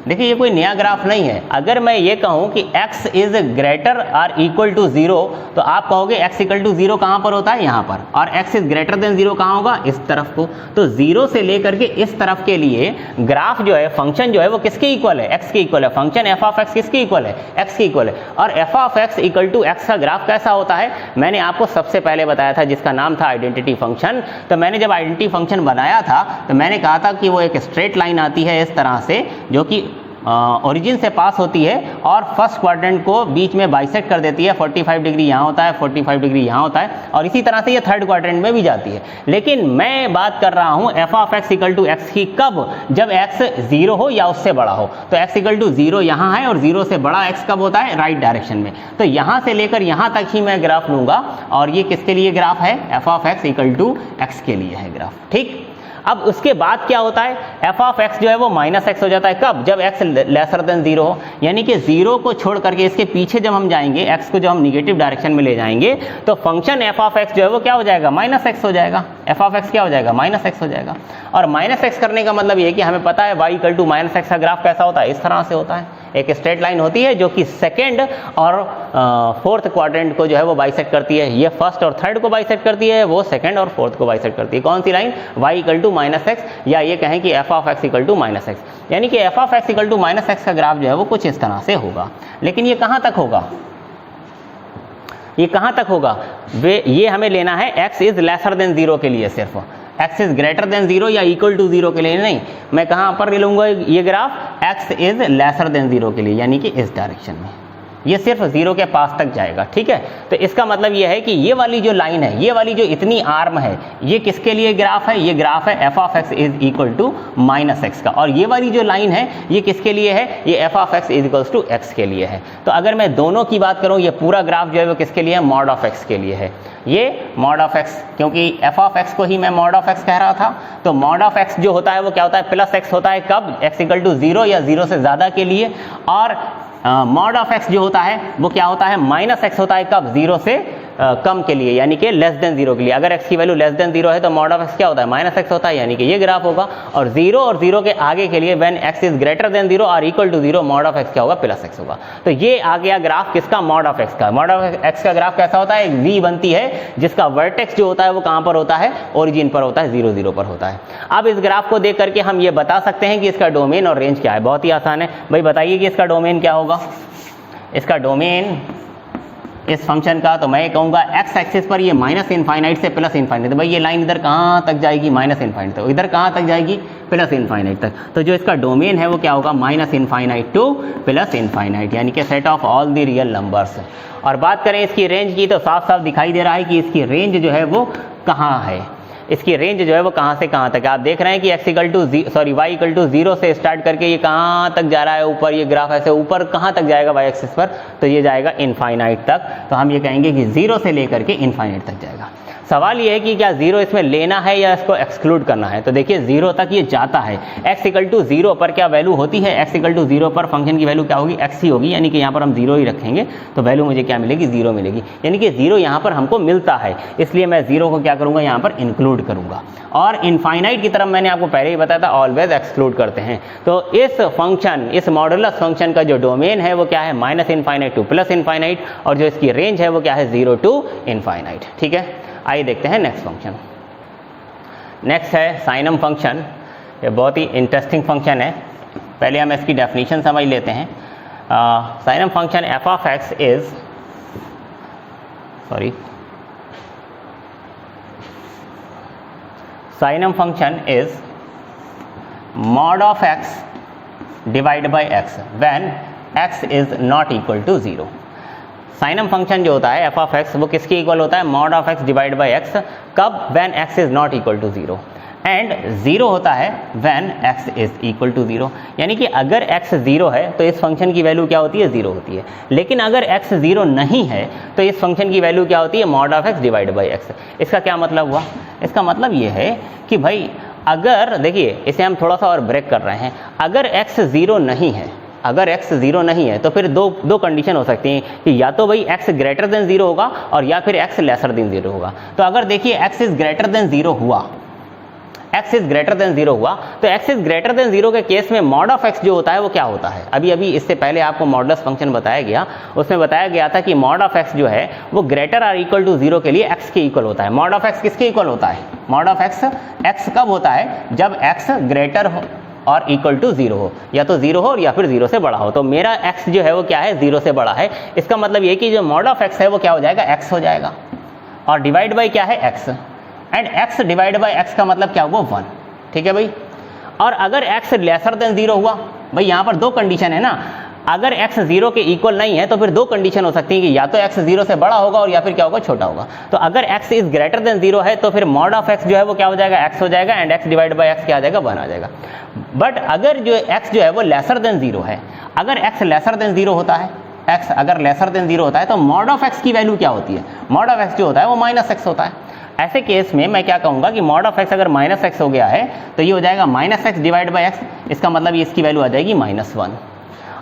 देखिए, ये कोई नया ग्राफ नहीं है। अगर मैं ये कहूँ कि x is greater or equal to 0, तो आप कहोगे x इक्वल टू 0 कहाँ पर होता है, यहाँ पर, और x इज ग्रेटर देन 0 कहाँ होगा, इस तरफ को। तो 0 से लेकर के इस तरफ के लिए ग्राफ जो है, फंक्शन जो है वो किसके इक्वल है, x के इक्वल है। फंक्शन f ऑफ x किसके इक्वल है, x के इक्वल है। और f of x equal to x का ग्राफ कैसा होता है, मैंने आपको सबसे पहले बताया था, जिसका नाम था आइडेंटिटी फंक्शन। तो मैंने जब आइडेंटिटी फंक्शन बनाया था तो मैंने कहा था कि वो एक स्ट्रेट लाइन आती है इस तरह से, जो कि ओरिजिन से पास होती है और फर्स्ट क्वाड्रेंट को बीच में बाइसेक्ट कर देती है। 45 डिग्री यहाँ होता है, 45 डिग्री यहाँ होता है, और इसी तरह से ये थर्ड क्वाड्रेंट में भी जाती है। लेकिन मैं बात कर रहा हूँ f of x equal to x की, कब, जब x 0 हो या उससे बड़ा हो। तो x इक्वल टू 0 यहाँ है और 0 से बड़ा x कब होता है, राइट डायरेक्शन में। तो यहाँ से लेकर यहाँ तक ही मैं ग्राफ लूँगा, और ये किसके लिए ग्राफ है, f of x equal to x के लिए है ग्राफ, ठीक। अब उसके बाद क्या होता है, f ऑफ x जो है वो -x हो जाता है, कब, जब x लेसर देन 0 हो। यानी कि 0 को छोड़ करके इसके पीछे जब हम जाएंगे, x को जब हम निगेटिव डायरेक्शन में ले जाएंगे, तो फंक्शन f ऑफ x जो है वो क्या हो जाएगा, -x हो जाएगा। f ऑफ x क्या हो जाएगा, -x हो जाएगा। और -x करने का मतलब ये है कि हमें पता है y इक्वल टू -x का ग्राफ कैसा होता है, इस तरह से होता है। एक स्ट्रेट लाइन होती है जो कि सेकेंड और फोर्थ क्वाड्रेंट को जो है वो बाइसेक्ट करती है, ये फर्स्ट और थर्ड को बाइसेक्ट करती है, वो सेकेंड और फोर्थ को बाइसेक्ट करती है। कौन सी line? y equal to minus x, या ये कहें कि f of x equal to minus x, यानी कि f of x equal to minus x का ग्राफ जो है वो कुछ इस तरह से होगा। लेकिन ये कहाँ तक होगा? ये कहाँ तक होगा? ये हमें लेना है x इज लेसर देन 0 के लिए, सिर्फ x इज ग्रेटर देन 0 या इक्वल टू 0 के लिए नहीं। मैं कहाँ पर ले लूँगा ये graph? x is lesser than 0 के लिए, यानी कि इस डायरेक्शन में, ये सिर्फ 0 के पास तक जाएगा। ठीक है, तो इसका मतलब ये है कि ये वाली जो लाइन है, ये वाली जो इतनी आर्म है, ये किसके लिए ग्राफ है? ये ग्राफ है f of x is equal to minus x का। और ये वाली जो लाइन है ये किसके लिए है? ये f of x is equal to x के लिए है। तो अगर मैं दोनों की बात करूं, ये पूरा ग्राफ जो है वो किसके लिए है? मॉड ऑफ एक्स के लिए है। ये मॉड ऑफ एक्स, क्योंकि एफ ऑफ एक्स को ही मैं मॉड ऑफ एक्स कह रहा था, तो मॉड ऑफ एक्स जो होता है वो क्या होता है? प्लस एक्स होता है। कब? एक्स इक्वल टू 0 या 0 से ज़्यादा के लिए। और मॉड ऑफ एक्स जो होता है वो क्या होता है? माइनस एक्स होता है। कब? 0 से कम के लिए, यानी कि लेस देन 0 के लिए। अगर x की वैल्यू लेस देन 0 है तो मॉड ऑफ x क्या होता है? माइनस एक्स होता है, यानी कि ये ग्राफ होगा। और 0 के आगे के लिए when x is greater than 0 और equal to 0, mod of x क्या होगा? प्लस x होगा। तो ये आ गया ग्राफ किसका? मॉड ऑफ x का। मॉड ऑफ x का ग्राफ कैसा होता है? एक v बनती है जिसका वर्टेक्स जो होता है वो कहाँ पर होता है? ओरिजिन पर होता है, 0 0 पर होता है। अब इस ग्राफ को देख करके हम ये बता सकते हैं कि इसका डोमेन और रेंज क्या है। बहुत ही आसान है भाई, बताइए कि इसका डोमेन क्या होगा? इसका डोमेन इस फंक्शन का, तो मैं कहूँगा एक्स एक्सिस पर ये माइनस इनफाइनाइट से प्लस इनफाइनाइट। तो भाई ये लाइन इधर कहाँ तक जाएगी? माइनस इनफाइनाइट तक। इधर कहाँ तक जाएगी? प्लस इनफाइनाइट तक। तो जो इसका डोमेन है वो क्या होगा? Minus infinite to plus infinite, यानी कि set of all the real numbers. और बात करें इसकी रेंज की, तो साफ साफ दिखाई दे रहा है कि इसकी रेंज जो है वो कहाँ है। इसकी रेंज जो है वो कहाँ से कहाँ तक? आप देख रहे हैं कि x equal to y equal to 0 से स्टार्ट करके ये कहाँ तक जा रहा है ऊपर। ये ग्राफ ऐसे ऊपर कहाँ तक जाएगा y एक्सिस पर? तो ये जाएगा इनफाइनाइट तक। तो हम ये कहेंगे कि 0 से लेकर के इनफाइनाइट तक जाएगा। सवाल ये है कि क्या 0 इसमें लेना है या इसको एक्सक्लूड करना है। तो देखिए 0 तक ये जाता है। x इक्वल टू 0 पर क्या वैल्यू होती है? x इक्वल टू 0 पर फंक्शन की वैल्यू क्या होगी? x ही होगी, यानी कि यहाँ पर हम 0 ही रखेंगे तो वैल्यू मुझे क्या मिलेगी? 0 मिलेगी, यानी कि 0 यहाँ पर हमको मिलता है, इसलिए मैं 0 को क्या करूँगा? यहाँ पर इंक्लूड करूँगा। और इनफाइनाइट की तरफ मैंने आपको पहले ही बताया था, ऑलवेज एक्सक्लूड करते हैं। तो इस फंक्शन, इस मॉडुलस फंक्शन का जो डोमेन है वो क्या है? Minus infinite to plus infinite, और जो इसकी रेंज है वो क्या है? 0 टू इनफाइनाइट। ठीक है, आइए देखते हैं नेक्स्ट फंक्शन। नेक्स्ट है साइनम फंक्शन। ये बहुत ही इंटरेस्टिंग फंक्शन है। पहले हम इसकी डेफिनेशन समझ लेते हैं। Signum function f of x is, signum function is mod of x divide by x when x is not equal to 0। Signum function जो होता है एफ ऑफ एक्स वो किसके इक्वल होता है? Mod of x divide by x. कब? When x is not equal to 0, and 0 होता है when x is equal to 0। यानी कि अगर x 0 है तो इस फंक्शन की वैल्यू क्या होती है? 0 होती है। लेकिन अगर x 0 नहीं है तो इस फंक्शन की वैल्यू क्या होती है? Mod of x divide by x. इसका क्या मतलब हुआ? इसका मतलब ये है कि भाई अगर, देखिए इसे हम थोड़ा सा और ब्रेक कर रहे हैं, अगर x 0 नहीं है, अगर x 0 नहीं है तो फिर दो कंडीशन हो सकती हैं कि या तो भाई x ग्रेटर देन 0 होगा और या फिर x लेसर देन 0 होगा। तो अगर देखिए x इज ग्रेटर देन 0 हुआ, x इज ग्रेटर देन 0 हुआ, तो x इज ग्रेटर देन 0 के केस में मॉड ऑफ x जो होता है वो क्या होता है? अभी इससे पहले आपको मॉडुलस फंक्शन बताया गया, उसमें बताया गया था कि मॉड ऑफ x जो है वो ग्रेटर और इक्वल टू 0 के लिए x के इक्वल होता है। मॉड ऑफ x किसके इक्वल होता है? मॉड ऑफ x कब होता है? जब x ग्रेटर हो और इक्वल टू 0 हो, या तो 0 हो या फिर 0 से बड़ा हो। तो मेरा x जो है वो क्या है? 0 से बड़ा है। इसका मतलब ये कि जो मॉड ऑफ x है वो क्या हो जाएगा? x हो जाएगा, और डिवाइड बाई क्या है? x, and x divide by x का मतलब क्या हुआ? 1। ठीक है भाई। और अगर x लेसर देन 0 हुआ, भाई यहाँ पर दो कंडीशन है ना, अगर x 0 के इक्वल नहीं है तो फिर दो कंडीशन हो सकती है कि या तो x 0 से बड़ा होगा और या फिर क्या होगा? छोटा होगा। तो अगर x इज ग्रेटर देन 0 है तो फिर मॉड ऑफ x जो है वो क्या हो जाएगा? x हो जाएगा, and x divide by x क्या आ जाएगा? 1 आ जाएगा। बट अगर जो x जो है वो लेसर देन 0 है, अगर x लेसर देन 0 होता है, x अगर लेसर देन 0 होता है तो मॉड ऑफ x की वैल्यू क्या होती है? मॉड ऑफ x जो होता है वो माइनस x होता है। ऐसे केस में मैं क्या कहूँगा कि मॉड ऑफ x अगर माइनस x हो गया है तो ये हो जाएगा minus x divide by x। इसका मतलब ये इसकी वैल्यू आ जाएगी -1।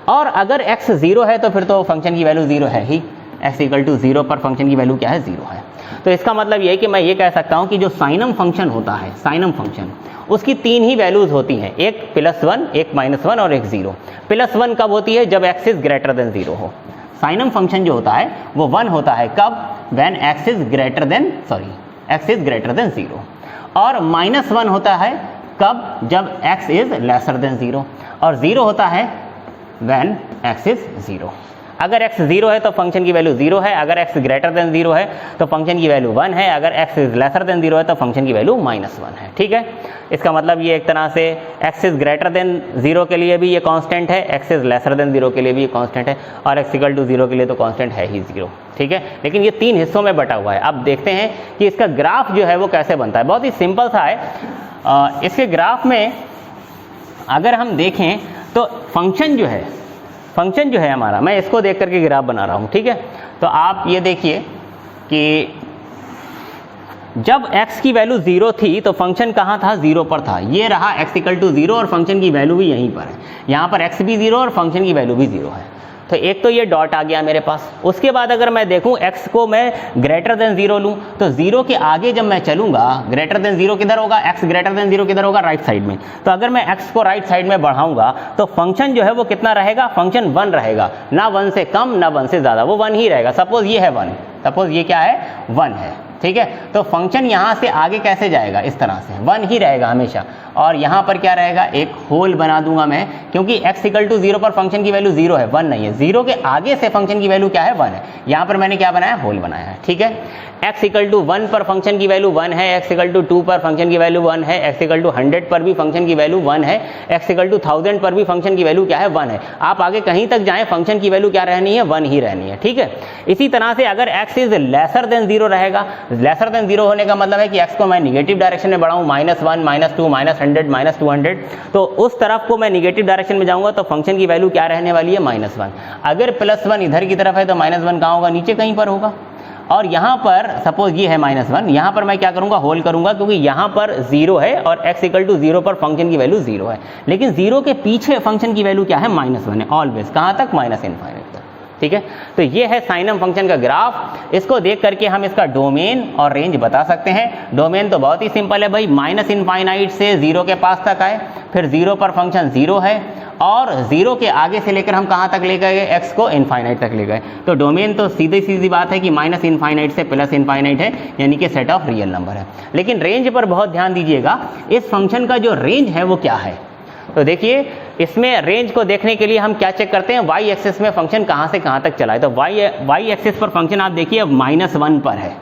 और अगर x 0 है तो फिर तो फंक्शन की वैल्यू 0 है ही, x इक्वल टू 0 पर फंक्शन की वैल्यू क्या है, 0 है। तो इसका मतलब ये है कि मैं ये कह सकता हूँ कि जो साइनम फंक्शन होता है, साइनम फंक्शन, उसकी 3 ही वैल्यूज़ होती हैं, एक +1, एक -1 और एक 0। +1 कब होती है, जब x इज़ ग्रेटर देन 0 हो। साइनम फंक्शन जो होता है वो 1 होता है कब, when x is greater than 0। और -1 होता है कब, जब x इज़ लेसर देन 0। और 0 होता है व्हेन x इज़ 0। अगर x 0 है तो फंक्शन की वैल्यू 0 है, अगर x ग्रेटर देन 0 है तो फंक्शन की वैल्यू 1 है, अगर x इज लेसर देन 0 है तो फंक्शन की वैल्यू -1 है। ठीक है, इसका मतलब ये एक तरह से x इज ग्रेटर देन 0 के लिए भी ये कांस्टेंट है, x इज लेसर देन 0 के लिए भी ये कांस्टेंट है, और x इक्वल टू 0 के लिए तो कांस्टेंट है ही 0। ठीक है, लेकिन ये 3 हिस्सों में बटा हुआ है। अब देखते हैं कि इसका ग्राफ जो है वो कैसे बनता है। बहुत ही सिंपल सा है। इसके ग्राफ में अगर हम देखें तो फंक्शन जो है हमारा, मैं इसको देख करके ग्राफ बना रहा हूँ। ठीक है, तो आप ये देखिए कि जब x की वैल्यू 0 थी तो फंक्शन कहाँ था, 0 पर था। ये रहा x इक्वल टू 0 और फंक्शन की वैल्यू भी यहीं पर है। यहाँ पर x भी 0 और फंक्शन की वैल्यू भी 0 है। तो एक तो ये डॉट आ गया मेरे पास। उसके बाद अगर मैं देखूं x को मैं ग्रेटर देन 0 लूं तो 0 के आगे जब मैं चलूंगा, ग्रेटर देन 0 किधर होगा, x ग्रेटर देन 0 किधर होगा, राइट साइड में। तो अगर मैं x को राइट साइड में बढ़ाऊंगा तो फंक्शन जो है वो कितना रहेगा, फंक्शन 1 रहेगा, ना 1 से कम ना 1 से ज़्यादा, वो 1 ही रहेगा। सपोज ये है 1, सपोज ये क्या है, 1 है। ठीक है, तो फंक्शन यहाँ से आगे कैसे जाएगा, इस तरह से 1 ही रहेगा हमेशा। और यहाँ पर क्या रहेगा, एक होल बना दूंगा मैं, क्योंकि x इक्वल टू 0 पर फंक्शन की वैल्यू 0 है, 1 नहीं है। 0 के आगे से फंक्शन की वैल्यू क्या है, 1 है। यहाँ पर मैंने क्या बनाया, होल बनाया है। ठीक है, x इक्वल टू 1 पर फंक्शन की वैल्यू 1 है, x इक्वल टू 2 पर फंक्शन की वैल्यू 1 है, x इक्वल टू 100 पर भी फंक्शन की वैल्यू 1 है, x इक्वल टू 1000 पर भी फंक्शन की वैल्यू क्या है, 1 है। आप आगे कहीं तक जाएं फंक्शन की वैल्यू क्या रहनी है, 1 ही रहनी है। ठीक है, इसी तरह से अगर x इज लेसर देन 0 रहेगा, लेसर देन 0 होने का मतलब है कि x को मैं निगेटिव डायरेक्शन में बढ़ाऊं, -1, -2, -100, -200, तो उस तरफ को मैं निगेटिव डायरेक्शन में जाऊंगा तो फंक्शन की वैल्यू क्या रहने वाली है, -1। अगर +1 इधर की तरफ है तो -1 कहाँ होगा, नीचे कहीं पर होगा। और यहाँ पर सपोज ये है -1, यहाँ पर मैं क्या करूँगा, होल करूँगा, क्योंकि यहाँ पर 0 है और x इक्वल टू 0 पर फंक्शन की वैल्यू 0 है। लेकिन 0 के पीछे फंक्शन की वैल्यू क्या है, -1 है ऑलवेज। कहाँ तक, ∞ तक। ठीक है, तो ये है साइनम फंक्शन का ग्राफ। इसको देख करके हम इसका डोमेन और रेंज बता सकते हैं। डोमेन तो बहुत ही सिंपल है भाई, -∞ से 0 के पास तक आए, फिर 0 पर फंक्शन 0 है, और 0 के आगे से लेकर हम कहाँ तक ले गए, x को इनफाइनाइट तक ले गए। तो डोमेन तो सीधी सीधी बात है कि -∞ से +∞ है, यानी कि सेट ऑफ रियल नंबर है। लेकिन रेंज पर बहुत ध्यान दीजिएगा, इस फंक्शन का जो रेंज है वो क्या है। तो देखिए, इसमें रेंज को देखने के लिए हम क्या चेक करते हैं, y एक्सिस में फंक्शन कहाँ से कहाँ तक चला है। तो y एक्सिस पर फंक्शन आप देखिए अब -1 पर है,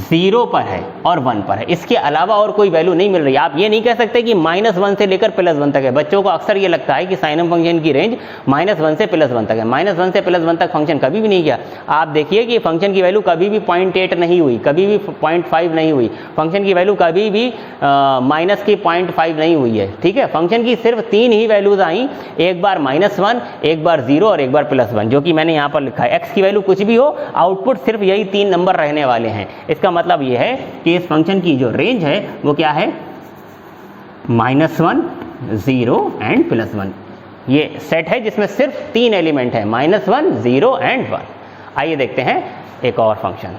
0 पर है और 1 पर है। इसके अलावा और कोई वैल्यू नहीं मिल रही। आप ये नहीं कह सकते कि -1 से लेकर +1 तक है। बच्चों को अक्सर ये लगता है कि साइनम फंक्शन की रेंज -1 से +1 तक है। -1 से +1 तक फंक्शन कभी भी नहीं गया। आप देखिए कि फंक्शन की वैल्यू कभी भी 0.8 नहीं हुई, कभी भी 0.5 नहीं हुई, फंक्शन की वैल्यू कभी भी -0.5 नहीं हुई है। ठीक है, फंक्शन की सिर्फ 3 ही वैल्यूज आई, एक बार -1, एक बार 0 और एक बार +1, जो कि मैंने यहाँ पर लिखा है। x की वैल्यू कुछ भी हो, आउटपुट सिर्फ यही 3 नंबर रहने वाले हैं। इसका मतलब यह है कि इस फंक्शन की जो रेंज है वो क्या है, -1, 0 एंड +1। ये सेट है जिसमें सिर्फ 3 एलिमेंट है, -1, 0 एंड 1। आइए देखते हैं एक और फंक्शन।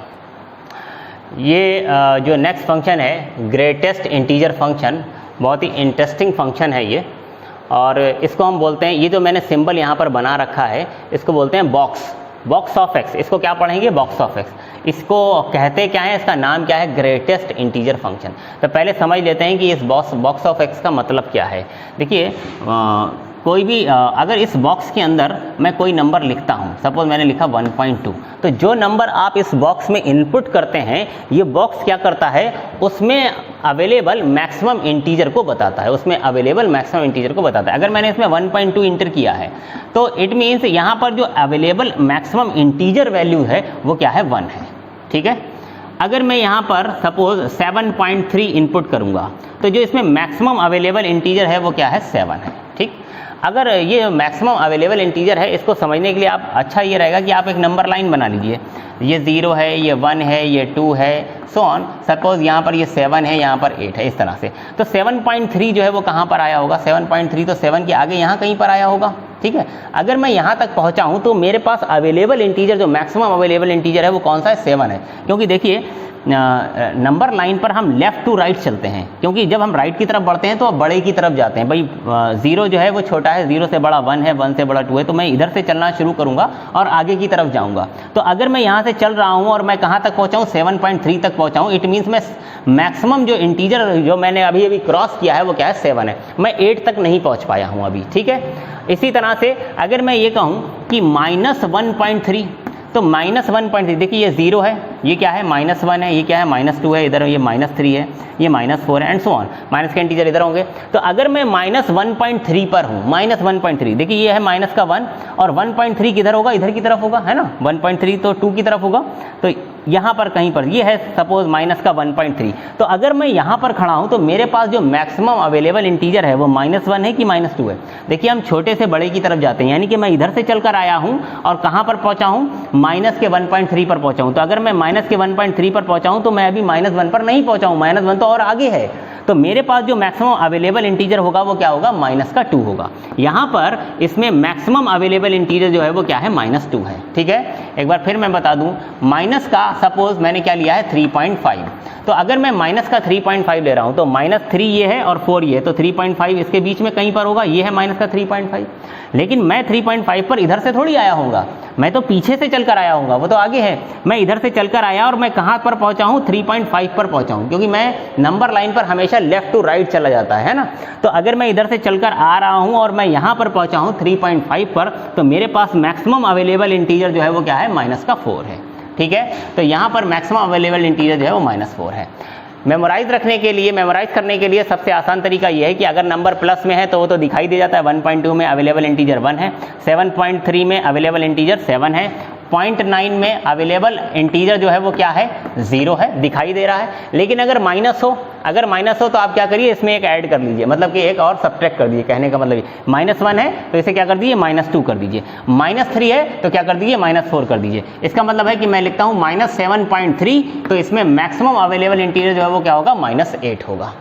ये जो नेक्स्ट फंक्शन है, ग्रेटेस्ट इंटीजर फंक्शन, बहुत ही इंटरेस्टिंग फंक्शन है ये। और इसको हम बोलते हैं, ये जो मैंने सिंबल यहाँ पर बना रखा है इसको बोलते हैं बॉक्स ऑफ एक्स। इसको क्या पढ़ेंगे, बॉक्स ऑफ एक्स। इसको कहते क्या है, इसका नाम क्या है, ग्रेटेस्ट इंटीजर फंक्शन। तो पहले समझ लेते हैं कि इस बॉक्स ऑफ एक्स का मतलब क्या है। देखिए, कोई भी अगर इस बॉक्स के अंदर मैं कोई नंबर लिखता हूँ, सपोज मैंने लिखा 1.2, तो जो नंबर आप इस बॉक्स में इनपुट करते हैं, ये बॉक्स क्या करता है, उसमें अवेलेबल मैक्सिमम इंटीजर को बताता है, उसमें अवेलेबल मैक्सिमम इंटीजर को बताता है। अगर मैंने इसमें 1.2 इंटर किया है तो इट मीन्स यहाँ पर जो अवेलेबल मैक्सिमम इंटीजर वैल्यू है वो क्या है, 1 है। ठीक है, अगर मैं यहाँ पर सपोज 7.3 इनपुट करूँगा तो जो इसमें मैक्सिमम अवेलेबल इंटीजर है वो क्या है, 7 है। ठीक। अगर ये मैक्सिमम अवेलेबल इंटीजर है, इसको समझने के लिए आप अच्छा ये रहेगा कि आप एक नंबर लाइन बना लीजिए। ये 0 है, ये 1 है, ये 2 है, सो ऑन। सपोज यहाँ पर ये 7 है, यहाँ पर 8 है, इस तरह से। तो 7.3 जो है वो कहाँ पर आया होगा? 7.3 तो 7 के आगे यहाँ कहीं पर आया होगा, ठीक है। अगर मैं यहाँ तक पहुँचा हूँ तो मेरे पास अवेलेबल इंटीजर, जो मैक्सिमम अवेलेबल इंटीजर है वो कौन सा है? 7 है। क्योंकि देखिए नंबर लाइन पर हम लेफ़्ट टू राइट चलते हैं, क्योंकि जब हम राइट की तरफ बढ़ते हैं तो बड़े की तरफ जाते हैं। भाई 0 जो है वो छोटा है, 0 से बड़ा 1 है, 1 से बड़ा 2 है, तो मैं इधर से चलना शुरू करूंगा और आगे की तरफ जाऊंगा। तो अगर मैं यहाँ से चल रहा हूँ और मैं कहाँ तक पहुँचा हूँ? 7.3 तक पहुँचा हूँ। इट मीन्स मैं मैक्सिमम जो इंटीजर जो मैंने अभी अभी क्रॉस किया है वो क्या है? 7 है। मैं 8 तक नहीं पहुँच पाया हूँ अभी, ठीक है। इसी तरह से अगर मैं ये कहूँ कि -1.3, तो -1.3, देखिए ये 0 है, ये क्या है? -1 है, ये क्या है? -2 है, इधर ये -3 है, ये -4 है, एंड सो ऑन। माइनस के इंटीजर इधर होंगे। तो अगर मैं -1.3 पर हूँ, -1.3, देखिए ये है माइनस का 1 और 1.3 किधर होगा? इधर की तरफ होगा, है ना। 1.3 तो 2 की तरफ होगा, तो यहाँ पर कहीं पर ये है सपोज माइनस का 1.3। तो अगर मैं यहाँ पर खड़ा हूँ तो मेरे पास जो मैक्सिमम अवेलेबल इंटीजर है वो -1 है कि -2 है? देखिए हम छोटे से बड़े की तरफ जाते हैं, यानी कि मैं इधर से चलकर आया हूँ और कहाँ पर पहुँचा हूँ? माइनस के 1.3 पर पहुँचा हूँ। तो अगर मैं माइनस के 1.3 पर पहुँचा हूँ तो मैं अभी -1 पर नहीं पहुँचा हूँ, -1 तो और आगे है। तो मेरे पास जो मैक्सिमम अवेलेबल इंटीजर होगा वो क्या होगा? -2 होगा। यहाँ पर इसमें मैक्सिमम अवेलेबल इंटीजर जो है वो क्या है? -2 है, ठीक है। एक बार फिर मैं बता दूं, माइनस का सपोज मैंने क्या लिया है? 3.5। तो अगर मैं माइनस का 3.5 ले रहा हूं तो -3 ये है और 4 ये है, तो 3.5 इसके बीच में कहीं पर होगा। ये है माइनस का 3.5, लेकिन मैं 3.5 पर इधर से थोड़ी आया होऊंगा, मैं तो पीछे से चलकर आया होऊंगा, वो तो आगे है। मैं इधर से चलकर आया और मैं कहाँ पर पहुंचा हूँ? 3.5 पर पहुंचा हूँ, क्योंकि मैं नंबर लाइन पर हमेशा लेफ्ट टू राइट चला जाता है ना। तो अगर मैं इधर से चलकर आ रहा हूँ और मैं यहाँ पर पहुंचा हूँ 3.5 पर, तो मेरे पास मैक्सिमम अवेलेबल इंटीजर जो है वो क्या है? -4 है, ठीक है। तो यहाँ पर मैक्सिमम अवेलेबल इंटीजर जो है वो -4 है। मेमोराइज करने के लिए सबसे आसान तरीका ये है कि अगर नंबर प्लस में है तो वो तो दिखाई दे जाता है। 1.2 में अवेलेबल इंटीजर 1 है, 7.3 में अवेलेबल इंटीजर 7 है, 0.9 में अवेलेबल इंटीजर जो है वो क्या है? 0 है, दिखाई दे रहा है। लेकिन अगर माइनस हो तो आप क्या करिए? इसमें एक ऐड कर लीजिए, मतलब कि एक और सब्ट्रैक्ट कर दीजिए। कहने का मतलब -1 है तो इसे क्या कर दीजिए? -2 कर दीजिए। -3 है तो क्या कर दीजिए? -4 कर दीजिए। इसका मतलब है कि मैं लिखता हूँ -7.3, तो इसमें मैक्सिमम अवेलेबल इंटीजर जो है वो क्या होगा? -8 होगा।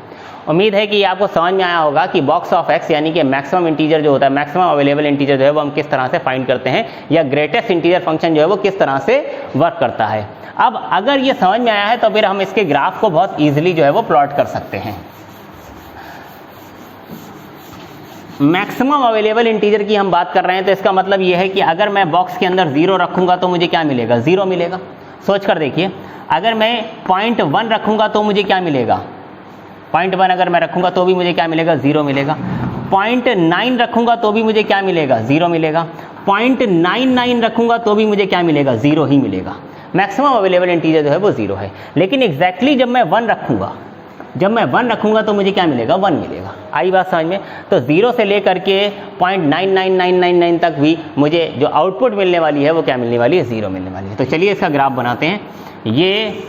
उम्मीद है कि आपको समझ में आया होगा कि बॉक्स ऑफ एक्स यानी कि मैक्सिमम इंटीजर जो होता है, मैक्सिमम अवेलेबल इंटीजर जो है वो हम किस तरह से फाइंड करते हैं, या ग्रेटेस्ट इंटीजर फंक्शन जो है वो किस तरह से वर्क करता है। अब अगर ये समझ में आया है तो फिर हम इसके ग्राफ को बहुत ईजिली जो है वो प्लॉट कर सकते हैं। मैक्सिमम अवेलेबल इंटीजर की हम बात कर रहे हैं, तो इसका मतलब ये है कि अगर मैं बॉक्स के अंदर 0 रखूंगा तो मुझे क्या मिलेगा? 0 मिलेगा। सोच कर देखिए, अगर मैं 0.1 रखूंगा तो मुझे क्या मिलेगा? 0.1 अगर मैं रखूंगा तो भी मुझे क्या मिलेगा? 0 मिलेगा। 0.9 रखूंगा तो भी मुझे क्या मिलेगा? 0 मिलेगा। 0.99 रखूंगा तो भी मुझे क्या मिलेगा? 0 ही मिलेगा। मैक्सिमम अवेलेबल इंटीजर जो है वो 0 है। लेकिन एग्जैक्टली जब मैं 1 रखूंगा तो मुझे क्या मिलेगा? 1 मिलेगा। आई बात समझ में? तो 0 से लेकर के 0.99999 तक भी मुझे जो आउटपुट मिलने वाली है वो क्या मिलने वाली है? 0 मिलने वाली है। तो चलिए इसका ग्राफ बनाते हैं। ये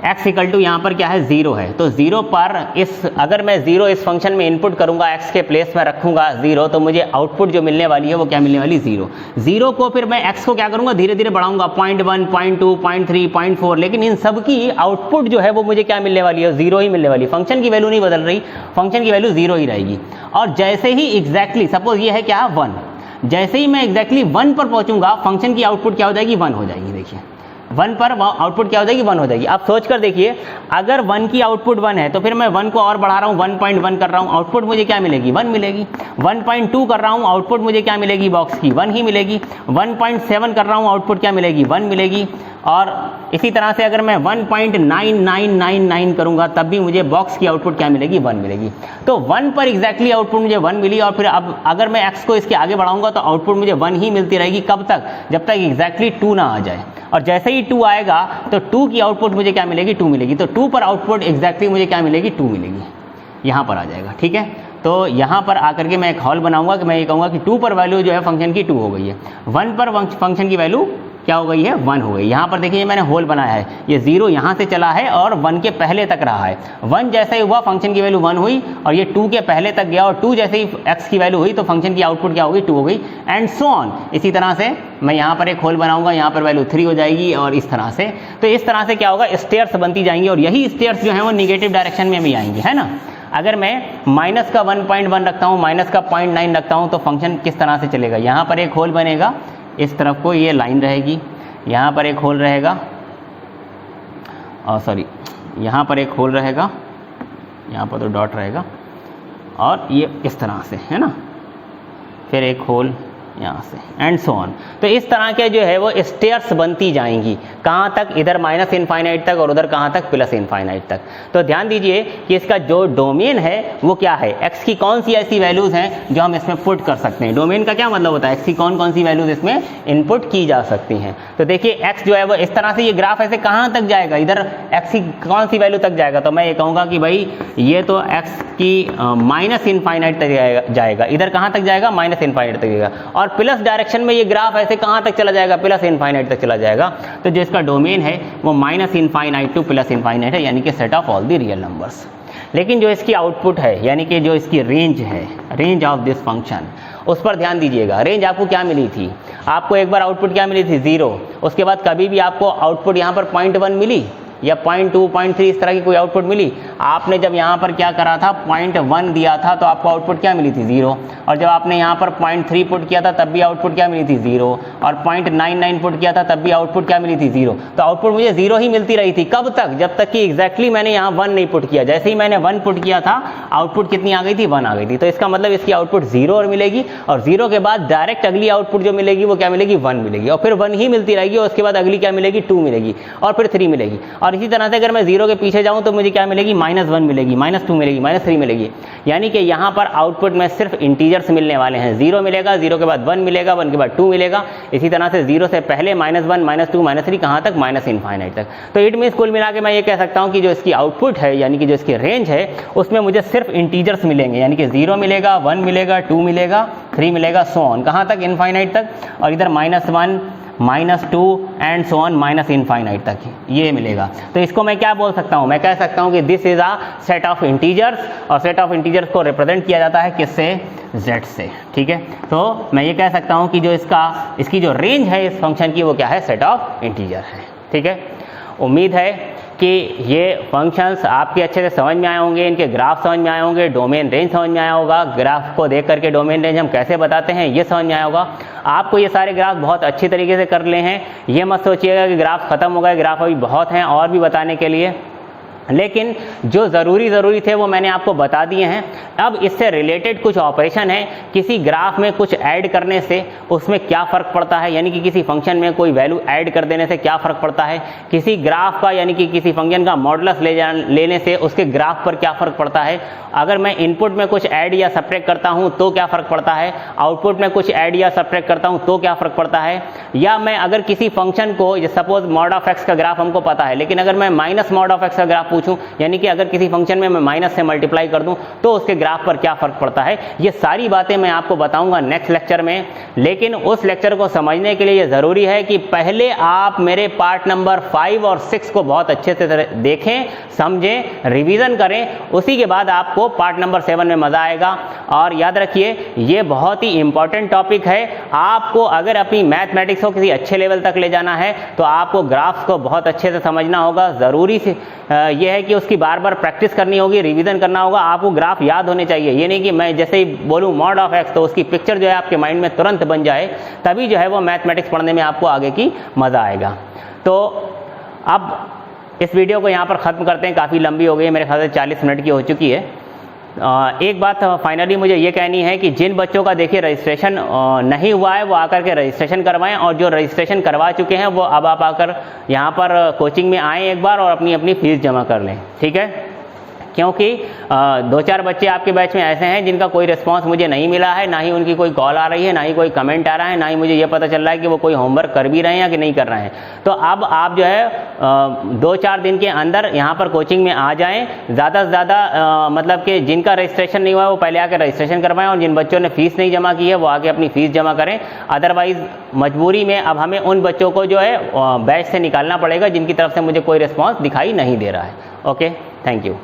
x इक्वल टू यहाँ पर क्या है? 0 है। तो 0 पर अगर मैं 0 इस फंक्शन में इनपुट करूँगा, x के प्लेस में रखूँगा 0, तो मुझे आउटपुट जो मिलने वाली है वो क्या मिलने वाली? 0। 0 को फिर मैं x को क्या करूँगा? धीरे धीरे बढ़ाऊँगा, 0.1, 0.2, 0.3, 0.4, लेकिन इन सब की आउटपुट जो है वो मुझे क्या मिलने वाली है? 0 ही मिलने वाली है। फंक्शन की वैल्यू नहीं बदल रही, फंक्शन की वैल्यू 0 ही रहेगी। और जैसे ही एग्जैक्टली सपोज ये है क्या? 1, जैसे ही मैं एग्जैक्टली 1 पर पहुँचूंगा, फंक्शन की आउटपुट क्या हो जाएगी? 1 हो जाएगी। देखिए 1 पर आउटपुट क्या हो जाएगी? 1 हो जाएगी। आप सोच कर देखिए, अगर 1 की आउटपुट 1 है तो फिर मैं 1 को और बढ़ा रहा हूँ, 1.1 कर रहा हूँ, आउटपुट मुझे क्या मिलेगी? 1 मिलेगी। 1.2 कर रहा हूँ, आउटपुट मुझे क्या मिलेगी? बॉक्स की 1 ही मिलेगी। 1.7 कर रहा हूँ, आउटपुट क्या मिलेगी? 1 मिलेगी। और इसी तरह से अगर मैं 1.9999 करूँगा तब भी मुझे बॉक्स की आउटपुट क्या मिलेगी? 1 मिलेगी। तो 1 पर एग्जैक्टली आउटपुट मुझे 1 मिली, और फिर अब अगर मैं x को इसके आगे बढ़ाऊंगा तो आउटपुट मुझे 1 ही मिलती रहेगी। कब तक? जब तक एग्जैक्टली 2 ना आ जाए। और जैसे ही 2 आएगा तो 2 की आउटपुट मुझे क्या मिलेगी? 2 मिलेगी। तो 2 पर आउटपुट एग्जैक्टली मुझे क्या मिलेगी? 2 मिलेगी। यहाँ पर आ जाएगा, ठीक है। तो यहाँ पर आकर के मैं एक हॉल बनाऊंगा कि मैं ये कहूँगा कि 2 पर वैल्यू जो है फंक्शन की 2 हो गई है, 1 पर फंक्शन की वैल्यू क्या हो गई है, 1 हो गई। यहाँ पर देखिए मैंने होल बनाया है, ये 0 यहाँ से चला है और 1 के पहले तक रहा है। 1 जैसे ही हुआ फंक्शन की वैल्यू 1 हुई और ये 2 के पहले तक गया और 2 जैसे ही x की वैल्यू हुई तो फंक्शन की आउटपुट क्या होगी, 2 हो गई, एंड सो ऑन। इसी तरह से मैं यहाँ पर एक होल बनाऊंगा, यहाँ पर वैल्यू 3 हो जाएगी और इस तरह से। तो इस तरह से क्या होगा, स्टेयर्स बनती जाएंगी और यही स्टेयर्स जो है वो निगेटिव डायरेक्शन में भी आएंगी, है ना। अगर मैं माइनस का 1.1 रखता हूँ, माइनस का 0.9 रखता हूँ तो फंक्शन किस तरह से चलेगा, यहाँ पर एक होल बनेगा, इस तरफ को ये लाइन रहेगी, यहाँ पर एक होल रहेगा, और सॉरी यहाँ पर एक होल रहेगा, यहाँ पर तो डॉट रहेगा, और ये इस तरह से, है ना, फिर एक होल यहाँ से, एंड सो ऑन। तो इस तरह के जो है वो स्टेयर्स बनती जाएंगी, कहाँ तक, इधर माइनस इनफाइनाइट तक और उधर कहाँ तक, प्लस इनफाइनाइट तक। तो ध्यान दीजिए कि इसका जो डोमेन है वो क्या है, x की कौन सी ऐसी वैल्यूज़ हैं जो हम इसमें पुट कर सकते हैं। डोमेन का क्या मतलब होता है, x की कौन कौन सी वैल्यूज़ इसमें इनपुट की जा सकती हैं। तो देखिए x जो है वो इस तरह से, ये ग्राफ ऐसे कहाँ तक जाएगा, इधर x की कौन सी वैल्यू तक जाएगा, तो मैं ये कहूँगा कि भाई ये तो x की माइनस इनफाइनाइट तक जाएगा, इधर कहाँ तक जाएगा, माइनस इनफाइनाइट तक जाएगा, और प्लस डायरेक्शन में ये ग्राफ ऐसे कहाँ तक चला जाएगा, प्लस इनफाइनाइट तक चला जाएगा। तो जो इसका डोमेन है वो minus infinite to plus infinite है, यानी कि set of all the real numbers. लेकिन जो इसकी आउटपुट है, यानी कि जो इसकी रेंज है, रेंज ऑफ दिस फंक्शन, उस पर ध्यान दीजिएगा। रेंज आपको क्या मिली थी, आपको एक बार आउटपुट क्या मिली थी, 0। उसके बाद कभी भी आपको आउटपुट यहाँ पर 0.1 मिली या 0.2, 0.3 इस तरह की कोई आउटपुट मिली। आपने जब यहाँ पर क्या करा था, 0.1 दिया था तो आपको आउटपुट क्या मिली थी, 0। और जब आपने यहाँ पर 0.3 पुट किया था तब भी आउटपुट क्या मिली थी, 0। और 0.99 पुट किया था तब भी आउटपुट क्या मिली थी, 0। तो आउटपुट मुझे 0 ही मिलती रही थी, कब तक, जब तक कि एग्जैक्टली मैंने यहाँ 1 नहीं पुट किया। जैसे ही मैंने 1 पुट किया था आउटपुट कितनी आ गई थी, 1 आ गई थी। तो इसका मतलब इसकी आउटपुट 0 और मिलेगी, और 0 के बाद डायरेक्ट अगली आउटपुट जो मिलेगी वो क्या मिलेगी, 1 मिलेगी, और फिर 1 ही मिलती रहेगी, और उसके बाद अगली क्या मिलेगी, 2 मिलेगी, और फिर 3 मिलेगी। और इसी तरह से अगर मैं 0 के पीछे जाऊं तो मुझे क्या मिलेगी, -1 मिलेगी, -2 मिलेगी, -3 मिलेगी। यानी कि यहाँ पर आउटपुट में सिर्फ इंटीजर्स मिलने वाले हैं। 0 मिलेगा, 0 के बाद 1 मिलेगा, 1 के बाद 2 मिलेगा, इसी तरह से 0 से पहले -1, -2, -3 कहाँ तक, माइनस इनफाइनाइट तक। तो इट मीन्स कुल मिला के मैं ये कह सकता हूँ कि जो इसकी आउटपुट है, यानी कि जो इसकी रेंज है, उसमें मुझे सिर्फ इंटीजर्स मिलेंगे, यानी कि 0 मिलेगा, 1 मिलेगा, 2 मिलेगा, 3 मिलेगा, सो ऑन, कहाँ तक, इनफाइनाइट तक। और इधर -1, -2 and so on, minus infinite तक ये मिलेगा। तो इसको मैं क्या बोल सकता हूँ, मैं कह सकता हूँ कि this is a set of integers, और सेट ऑफ इंटीजर्स को रिप्रेजेंट किया जाता है किससे, z से, ठीक है। तो मैं ये कह सकता हूँ कि जो इसकी जो रेंज है इस फंक्शन की वो क्या है, सेट ऑफ इंटीजर है, ठीक है। उम्मीद है कि ये फंक्शंस आपके अच्छे से समझ में आए होंगे, इनके ग्राफ समझ में आए होंगे, डोमेन रेंज समझ में आया होगा, ग्राफ को देख करके डोमेन रेंज हम कैसे बताते हैं ये समझ में आया होगा। आपको ये सारे ग्राफ बहुत अच्छी तरीके से कर ले हैं, ये मत सोचिएगा कि ग्राफ खत्म हो गए, ग्राफ अभी बहुत हैं और भी बताने के लिए, लेकिन जो ज़रूरी थे वो मैंने आपको बता दिए हैं। अब इससे रिलेटेड कुछ ऑपरेशन है, किसी ग्राफ में कुछ ऐड करने से उसमें क्या फ़र्क पड़ता है, यानी कि किसी फंक्शन में कोई वैल्यू ऐड कर देने से क्या फ़र्क पड़ता है, किसी ग्राफ का यानी कि किसी फंक्शन का मॉडुलस लेने से उसके ग्राफ पर क्या फ़र्क पड़ता है, अगर मैं इनपुट में कुछ ऐड या सब्ट्रैक्ट करता हूँ तो क्या फ़र्क पड़ता है, आउटपुट में कुछ ऐड या सब्ट्रैक्ट करता हूँ तो क्या फ़र्क पड़ता है, या मैं अगर किसी फंक्शन को, सपोज मॉड ऑफ एक्स का ग्राफ हमको पता है, लेकिन अगर मैं माइनस मॉड ऑफ एक्स का ग्राफ पूछूं, यानी कि अगर किसी फंक्शन में मैं माइनस से मल्टीप्लाई कर दूं तो उसके ग्राफ पर क्या फर्क पड़ता है, ये सारी बातें मैं आपको बताऊंगा नेक्स्ट लेक्चर में। लेकिन उस लेक्चर को समझने के लिए ये ज़रूरी है कि पहले आप मेरे पार्ट नंबर 5 और 6 को बहुत अच्छे से देखें, समझें, रिवीजन करें, उसी के बाद आपको पार्ट नंबर 7 में मज़ा आएगा। और याद रखिए ये बहुत ही इंपॉर्टेंट टॉपिक है, आपको अगर अपनी मैथमेटिक्स को किसी अच्छे लेवल तक ले जाना है तो आपको ग्राफ्स को बहुत अच्छे से समझना होगा। ज़रूरी से यह है कि उसकी बार बार प्रैक्टिस करनी होगी, रिवीजन करना होगा, आपको ग्राफ याद होने चाहिए। ये नहीं कि मैं जैसे ही बोलूँ मॉड ऑफ एक्स तो उसकी पिक्चर जो है आपके माइंड में तुरंत बन जाए, तभी जो है वो मैथमेटिक्स पढ़ने में आपको आगे की मज़ा आएगा। तो अब इस वीडियो को यहाँ पर ख़त्म करते हैं, काफ़ी लंबी हो गई है, मेरे ख्याल से 40 मिनट की हो चुकी है। एक बात फाइनली मुझे ये कहनी है कि जिन बच्चों का देखिए रजिस्ट्रेशन नहीं हुआ है वो आकर के रजिस्ट्रेशन करवाएं, और जो रजिस्ट्रेशन करवा चुके हैं वो अब आप आकर यहाँ पर कोचिंग में आएँ एक बार और अपनी अपनी फ़ीस जमा कर लें, ठीक है। क्योंकि 2-4 बच्चे आपके बैच में ऐसे हैं जिनका कोई रिस्पांस मुझे नहीं मिला है, ना ही उनकी कोई कॉल आ रही है, ना ही कोई कमेंट आ रहा है, ना ही मुझे ये पता चल रहा है कि वो कोई होमवर्क कर भी रहे हैं या कि नहीं कर रहे हैं। तो अब आप जो है 2-4 दिन के अंदर यहाँ पर कोचिंग में आ जाएं। ज़्यादा से ज़्यादा मतलब कि जिनका रजिस्ट्रेशन नहीं हुआ है वो पहले आकर रजिस्ट्रेशन करवाएं, और जिन बच्चों ने फ़ीस नहीं जमा की है वो आके अपनी फ़ीस जमा करें। अदरवाइज़ मजबूरी में अब हमें उन बच्चों को जो है बैच से निकालना पड़ेगा जिनकी तरफ से मुझे कोई रिस्पॉन्स दिखाई नहीं दे रहा है। Okay, thank you.